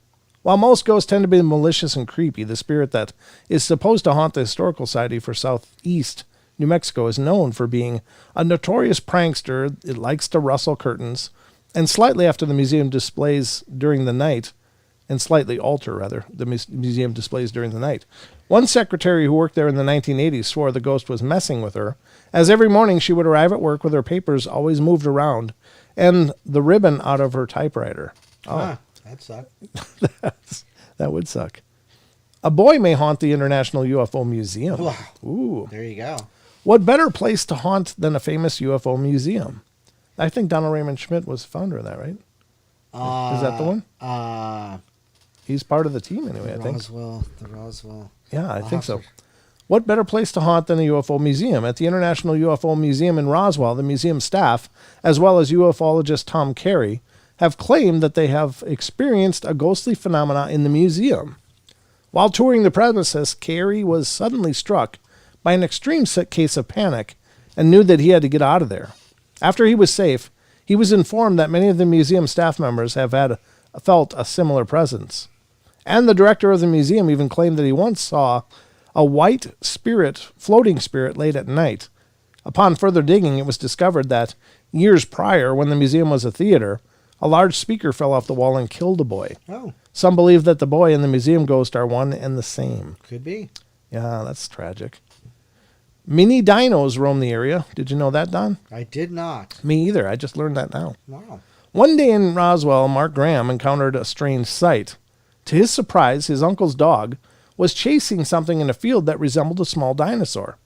While most ghosts tend to be malicious and creepy, the spirit that is supposed to haunt the Historical Society for Southeast New Mexico is known for being a notorious prankster. It likes to rustle curtains and slightly alter the museum displays during the night. One secretary who worked there in the 1980s swore the ghost was messing with her, as every morning she would arrive at work with her papers always moved around and the ribbon out of her typewriter. Oh, that sucked. That would suck. A boy may haunt the International UFO Museum. Wow. Ooh. There you go. What better place to haunt than a famous UFO museum? I think Donald Raymond Schmidt was founder of that, right? Is that the one? He's part of the team anyway, I think. The Roswell. Yeah, I think so. What better place to haunt than a UFO museum? At the International UFO Museum in Roswell, the museum staff, as well as ufologist Tom Carey, have claimed that they have experienced a ghostly phenomena in the museum. While touring the premises, Carey was suddenly struck by an extreme case of panic and knew that he had to get out of there. After he was safe, he was informed that many of the museum staff members have felt a similar presence. And the director of the museum even claimed that he once saw a white floating spirit late at night. Upon further digging, it was discovered that years prior, when the museum was a theater, a large speaker fell off the wall and killed a boy. Oh, Some believe that the boy and the museum ghost are one and the same. could be. Yeah, that's tragic. Mini dinos roam the area. Did you know that, Don? I did not. Me either. I just learned that now. Wow. One day in Roswell, Mark Graham encountered a strange sight. To his surprise, his uncle's dog was chasing something in a field that resembled a small dinosaur.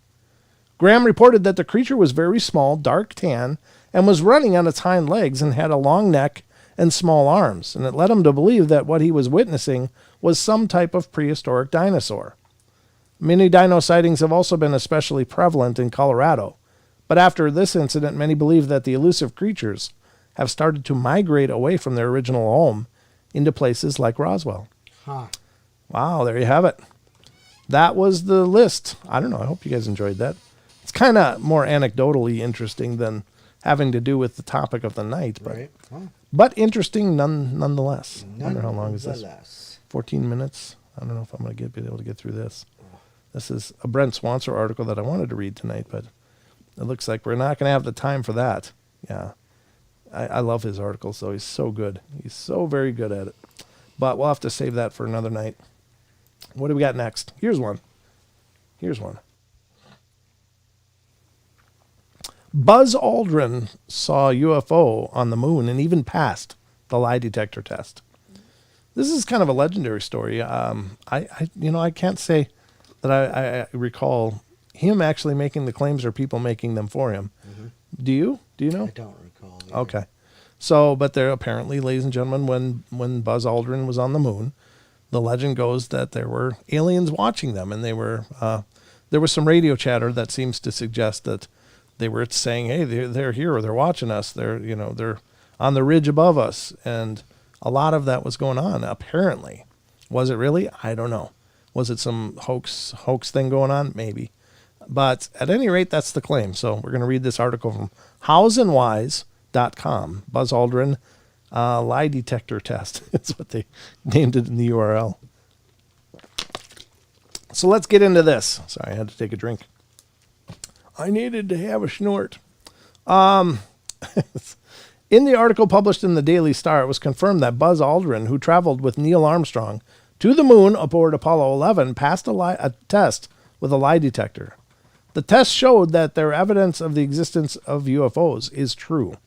Graham reported that the creature was very small, dark tan, and was running on its hind legs and had a long neck and small arms, and it led him to believe that what he was witnessing was some type of prehistoric dinosaur. Mini dino sightings have also been especially prevalent in Colorado, but after this incident, many believe that the elusive creatures have started to migrate away from their original home into places like Roswell. Huh. Wow, there you have it. That was the list. I don't know. I hope you guys enjoyed that. It's kind of more anecdotally interesting than having to do with the topic of the night, but Right. Wow. but interesting nonetheless. I wonder how long is this? Nonetheless. 14 minutes. I don't know if I'm going to be able to get through this. This is a Brent Swanser article that I wanted to read tonight, but it looks like we're not going to have the time for that. Yeah. I love his articles, though. He's so good. He's so very good at it. But we'll have to save that for another night. What do we got next? Here's one. Buzz Aldrin saw a UFO on the moon and even passed the lie detector test. This is kind of a legendary story. I can't say that I recall him actually making the claims or people making them for him. Mm-hmm. Do you know? I don't recall. Either. Okay. So, but there apparently, ladies and gentlemen, when Buzz Aldrin was on the moon, the legend goes that there were aliens watching them, and there was some radio chatter that seems to suggest that they were saying, "Hey, they're here, or they're watching us. They're on the ridge above us," and a lot of that was going on. Apparently, was it really? I don't know. Was it some hoax thing going on? Maybe. But at any rate, that's the claim. So we're going to read this article from howsandwhys.com. Buzz Aldrin lie detector test. That's what they named it in the URL. So let's get into this. Sorry, I had to take a drink. I needed to have a snort. In the article published in the Daily Star, it was confirmed that Buzz Aldrin, who traveled with Neil Armstrong to the moon aboard Apollo 11, passed a test with a lie detector. The test showed that their evidence of the existence of UFOs is true.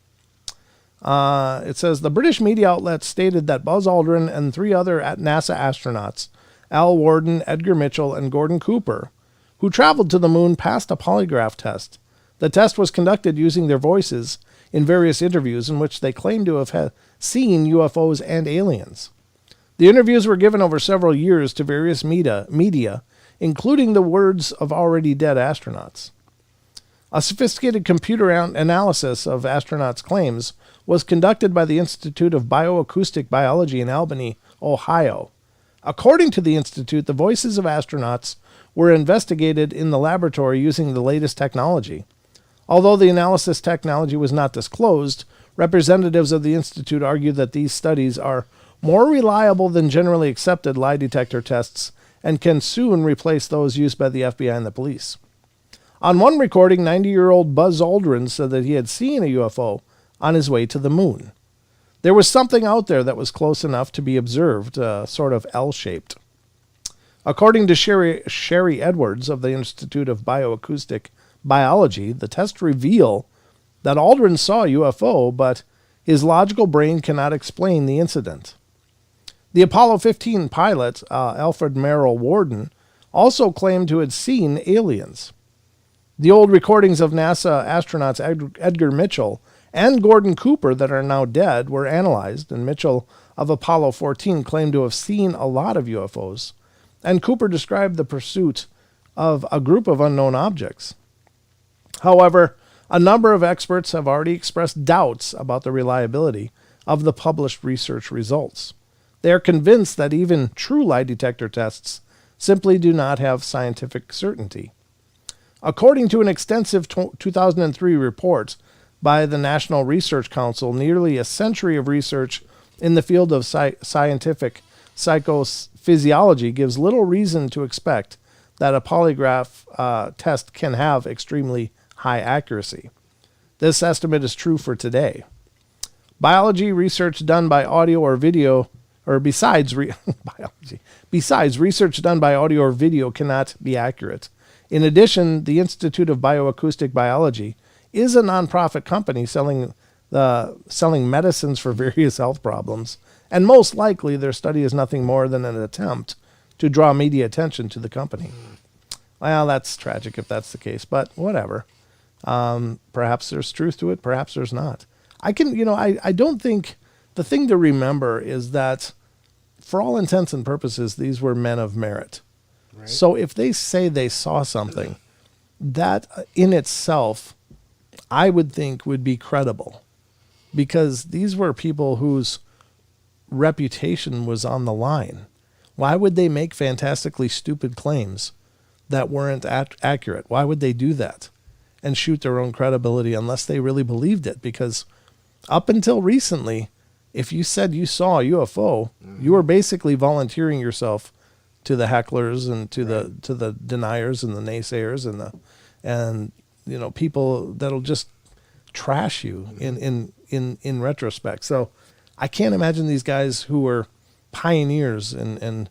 It says the British media outlet stated that Buzz Aldrin and 3 other NASA astronauts, Al Worden, Edgar Mitchell, and Gordon Cooper, who traveled to the moon, passed a polygraph test. The test was conducted using their voices in various interviews in which they claimed to have seen UFOs and aliens. The interviews were given over several years to various media, including the words of already dead astronauts. A sophisticated computer analysis of astronauts' claims was conducted by the Institute of Bioacoustic Biology in Albany, Ohio. According to the institute, the voices of astronauts were investigated in the laboratory using the latest technology. Although the analysis technology was not disclosed, representatives of the institute argued that these studies are more reliable than generally accepted lie detector tests and can soon replace those used by the FBI and the police. On one recording, 90-year-old Buzz Aldrin said that he had seen a UFO on his way to the moon. There was something out there that was close enough to be observed, sort of L-shaped. According to Sherry Edwards of the Institute of Bioacoustic Biology, the tests reveal that Aldrin saw a UFO, but his logical brain cannot explain the incident. The Apollo 15 pilot, Alfred Merrill Worden, also claimed to have seen aliens. The old recordings of NASA astronauts Edgar Mitchell and Gordon Cooper that are now dead were analyzed, and Mitchell of Apollo 14 claimed to have seen a lot of UFOs, and Cooper described the pursuit of a group of unknown objects. However, a number of experts have already expressed doubts about the reliability of the published research results. They are convinced that even true lie detector tests simply do not have scientific certainty. According to an extensive 2003 report by the National Research Council, nearly a century of research in the field of scientific psychophysiology gives little reason to expect that a polygraph test can have extremely high accuracy. This estimate is true for today. Biology research done by audio or video, or besides research done by audio or video cannot be accurate. In addition, the Institute of Bioacoustic Biology is a nonprofit company selling medicines for various health problems, and most likely their study is nothing more than an attempt to draw media attention to the company. Well, that's tragic if that's the case, but whatever. Perhaps there's truth to it, perhaps there's not. I don't think the thing to remember is that for all intents and purposes, these were men of merit. Right. So if they say they saw something, that in itself, I would think would be credible, because these were people whose reputation was on the line. Why would they make fantastically stupid claims that weren't accurate? Why would they do that and shoot their own credibility unless they really believed it? Because up until recently, if you said you saw a UFO, you were basically volunteering yourself to the hecklers and to the deniers and the naysayers and people that'll just trash you in retrospect. So I can't imagine these guys who were pioneers in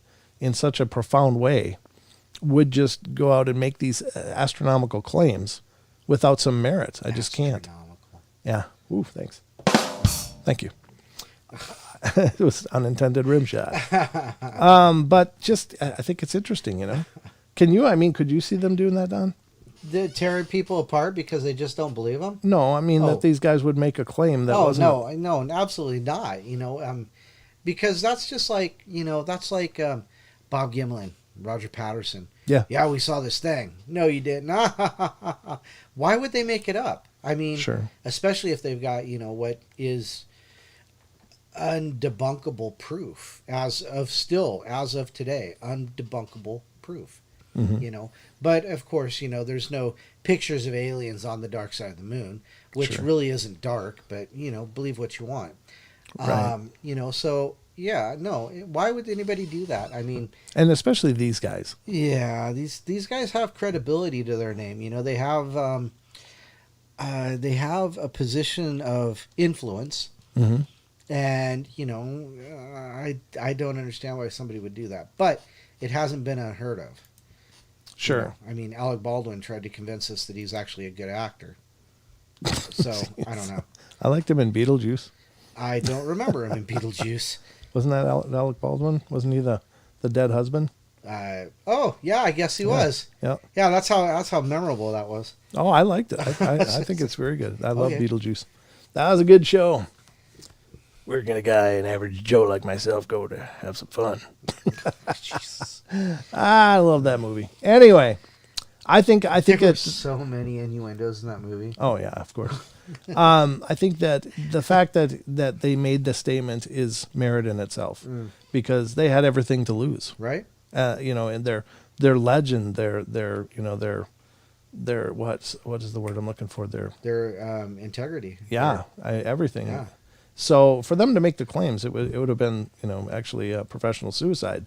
such a profound way would just go out and make these astronomical claims without some merit. I just can't. Yeah. Ooh, thanks. Thank you. It was unintended rim shot. But just, I think it's interesting, Could you see them doing that, Don? They're tearing people apart because they just don't believe them? No, that these guys would make a claim that wasn't... No, absolutely not. Because that's just like, that's like Bob Gimlin, Roger Patterson. Yeah, we saw this thing. No, you didn't. Why would they make it up? Sure. Especially if they've got, what is undebunkable proof as of today, undebunkable proof. Mm-hmm. But of course, there's no pictures of aliens on the dark side of the moon, which Sure. really isn't dark, but believe what you want. Right. So yeah, no, why would anybody do that? And especially these guys. Yeah, these guys have credibility to their name. They have a position of influence. Mm-hmm. And, I don't understand why somebody would do that. But it hasn't been unheard of. Sure. Alec Baldwin tried to convince us that he's actually a good actor. So, I don't know. I liked him in Beetlejuice. I don't remember him in Beetlejuice. Wasn't that Alec Baldwin? Wasn't he the dead husband? Oh, yeah, I guess he was. Yeah. Yeah, that's how memorable that was. Oh, I liked it. I think it's very good. I love Okay. Beetlejuice. That was a good show. Where can a guy, an average Joe like myself, go to have some fun? Jesus. I love that movie. Anyway, I think There were it's so many innuendos in that movie. Oh yeah, of course. I think that the fact that they made the statement is merit in itself, because they had everything to lose, Right? And their legend, their what is the word I'm looking for? Their integrity. Everything. Yeah. So for them to make the claims, it would have been actually a professional suicide,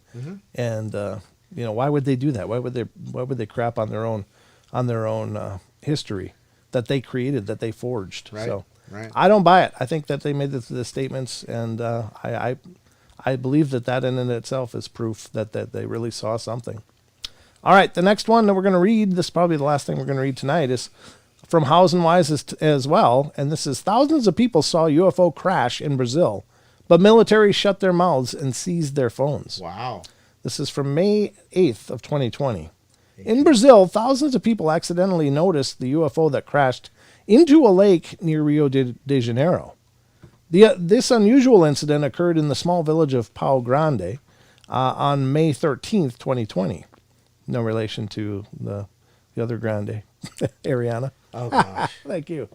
and why would they do that? Why would they crap on their own history that they created, that they forged? Right. So Right. I don't buy it. I think that they made the statements, and I believe that in and itself is proof that they really saw something. All right, the next one that we're going to read, this is probably the last thing we're going to read tonight, is from House and Wise as well. And this is, thousands of people saw UFO crash in Brazil, but military shut their mouths and seized their phones. Wow. This is from May 8th of 2020. In Brazil, thousands of people accidentally noticed the UFO that crashed into a lake near Rio de Janeiro. This unusual incident occurred in the small village of Pau Grande on May 13th, 2020. No relation to the other Grande, Ariana. Oh, gosh. Thank you.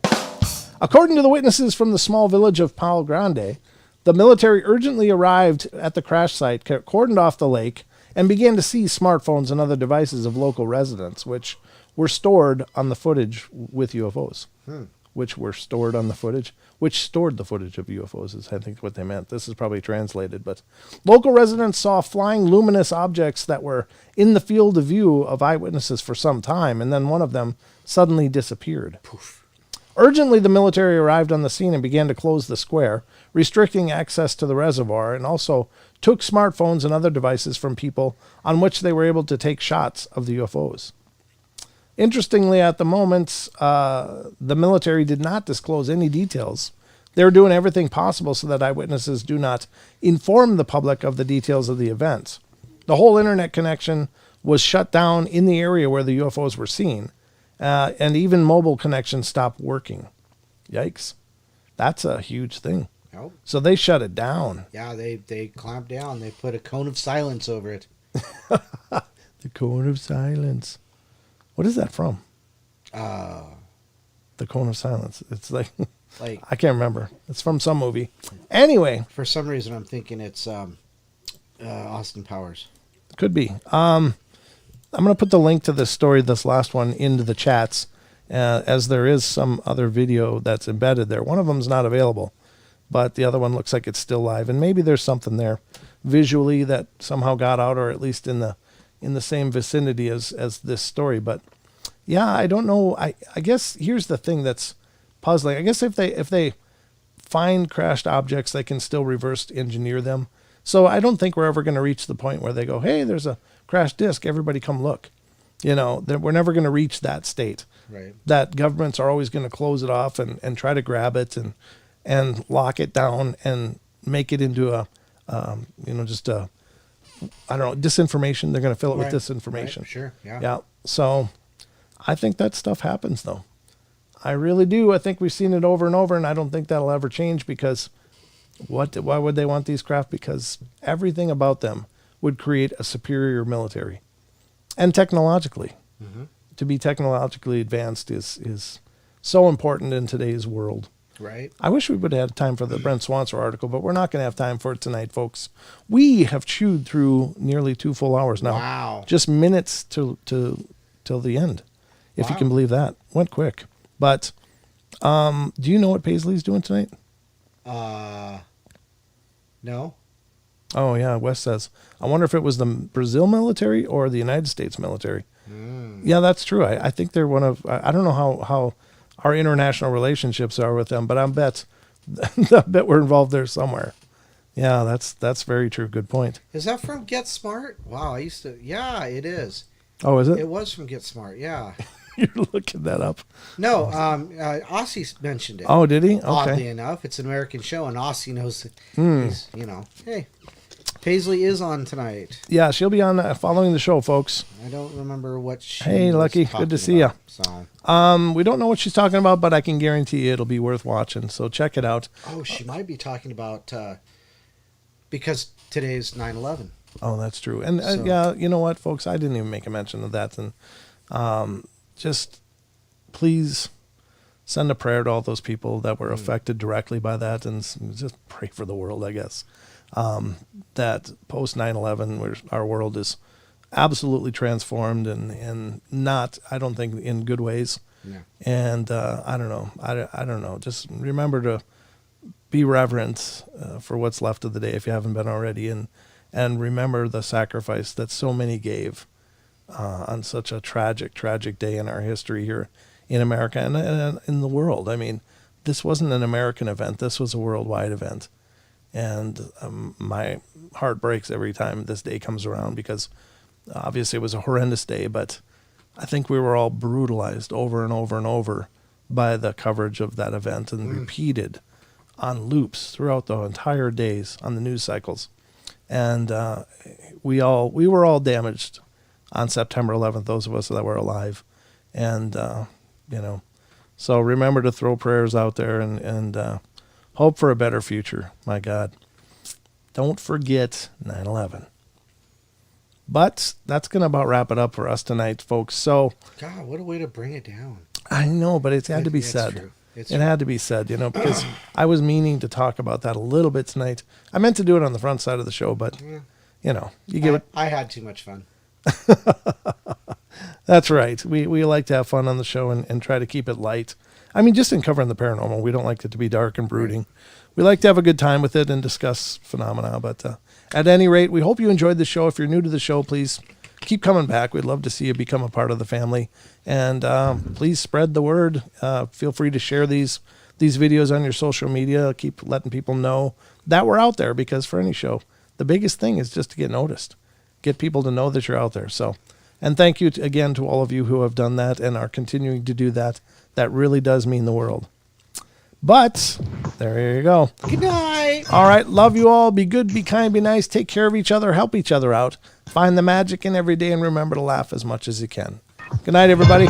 According to the witnesses from the small village of Pau Grande, the military urgently arrived at the crash site, cordoned off the lake, and began to seize smartphones and other devices of local residents, which were stored on the footage with UFOs. which were stored on the footage, which stored the footage of UFOs is I think what they meant. This is probably translated, but local residents saw flying luminous objects that were in the field of view of eyewitnesses for some time, and then one of them suddenly disappeared. Poof. Urgently, the military arrived on the scene and began to close the square, restricting access to the reservoir, and also took smartphones and other devices from people on which they were able to take shots of the UFOs. Interestingly, at the moment, the military did not disclose any details. They were doing everything possible so that eyewitnesses do not inform the public of the details of the event. The whole internet connection was shut down in the area where the UFOs were seen, and even mobile connections stopped working. Yikes. That's a huge thing. Nope. So they shut it down. Yeah, they clamped down. They put a cone of silence over it. The cone of silence. What is that from? The Cone of Silence. It's like I can't remember. It's from some movie. Anyway, for some reason, I'm thinking it's Austin Powers. Could be. I'm going to put the link to this story, this last one, into the chats, as there is some other video that's embedded there. One of them's not available, but the other one looks like it's still live, and maybe there's something there visually that somehow got out, or at least in the same vicinity as this story. But yeah, I don't know. I guess here's the thing that's puzzling. I guess if they find crashed objects, they can still reverse engineer them. So I don't think we're ever going to reach the point where they go, hey, there's a crashed disc, everybody come look. We're never going to reach that state. Right. That governments are always going to close it off and try to grab it and lock it down and make it into a disinformation. They're going to fill it with disinformation. Right, sure. Yeah. Yeah. So I think that stuff happens, though. I really do. I think we've seen it over and over, and I don't think that'll ever change because why would they want these craft? Because everything about them would create a superior military. And technologically. Mm-hmm. To be technologically advanced is so important in today's world. Right. I wish we would have had time for the Brent Swanser article, but we're not going to have time for it tonight, folks. We have chewed through nearly 2 full hours now. Wow. Just minutes till the end, if you can believe that. Went quick. But do you know what Paisley's doing tonight? No. Oh, yeah, Wes says. I wonder if it was the Brazil military or the United States military. Mm. Yeah, that's true. I think they're one of... I don't know how our international relationships are with them, but I bet we're involved there somewhere. Yeah, that's very true. Good point. Is that from Get Smart? Wow, yeah, it is. Oh, is it? It was from Get Smart, yeah. You're looking that up. No, Aussie mentioned it. Oh, did he? Okay. Oddly enough, it's an American show, and Aussie knows that he's, hey, Paisley is on tonight. Yeah, she'll be on following the show, folks. I don't remember what she Hey, Lucky, good to see you. So. We don't know what she's talking about, but I can guarantee you it'll be worth watching, so check it out. Oh, she might be talking about, because today's 9/11. Oh, that's true. And yeah, you know what, folks? I didn't even make a mention of that. And just please send a prayer to all those people that were affected directly by that, and just pray for the world, I guess. That post 9/11, where our world is absolutely transformed and not, I don't think, in good ways. Yeah. And I don't know. I don't know. Just remember to be reverent for what's left of the day if you haven't been already, and remember the sacrifice that so many gave on such a tragic day in our history here in America and in the world. I mean, this wasn't an American event. This was a worldwide event. And my heart breaks every time this day comes around because obviously it was a horrendous day, but I think we were all brutalized over and over and over by the coverage of that event and repeated on loops throughout the entire days on the news cycles. And we were all damaged on September 11th, those of us that were alive. And, so remember to throw prayers out there and hope for a better future. My God. Don't forget 9/11. But that's going to about wrap it up for us tonight, folks. So, God, what a way to bring it down. I know, but it had to be said. True. It had to be said, because I was meaning to talk about that a little bit tonight. I meant to do it on the front side of the show, but, you give it. I had too much fun. That's right. We like to have fun on the show and try to keep it light. I mean, just in covering the paranormal, we don't like it to be dark and brooding. We like to have a good time with it and discuss phenomena. But at any rate, we hope you enjoyed the show. If you're new to the show, please keep coming back. We'd love to see you become a part of the family. And please spread the word. Feel free to share these videos on your social media. Keep letting people know that we're out there, because for any show, the biggest thing is just to get noticed. Get people to know that you're out there. So, and thank you again to all of you who have done that and are continuing to do that. That really does mean the world. But there you go. Good night. All right. Love you all. Be good, be kind, be nice. Take care of each other. Help each other out. Find the magic in every day and remember to laugh as much as you can. Good night, everybody.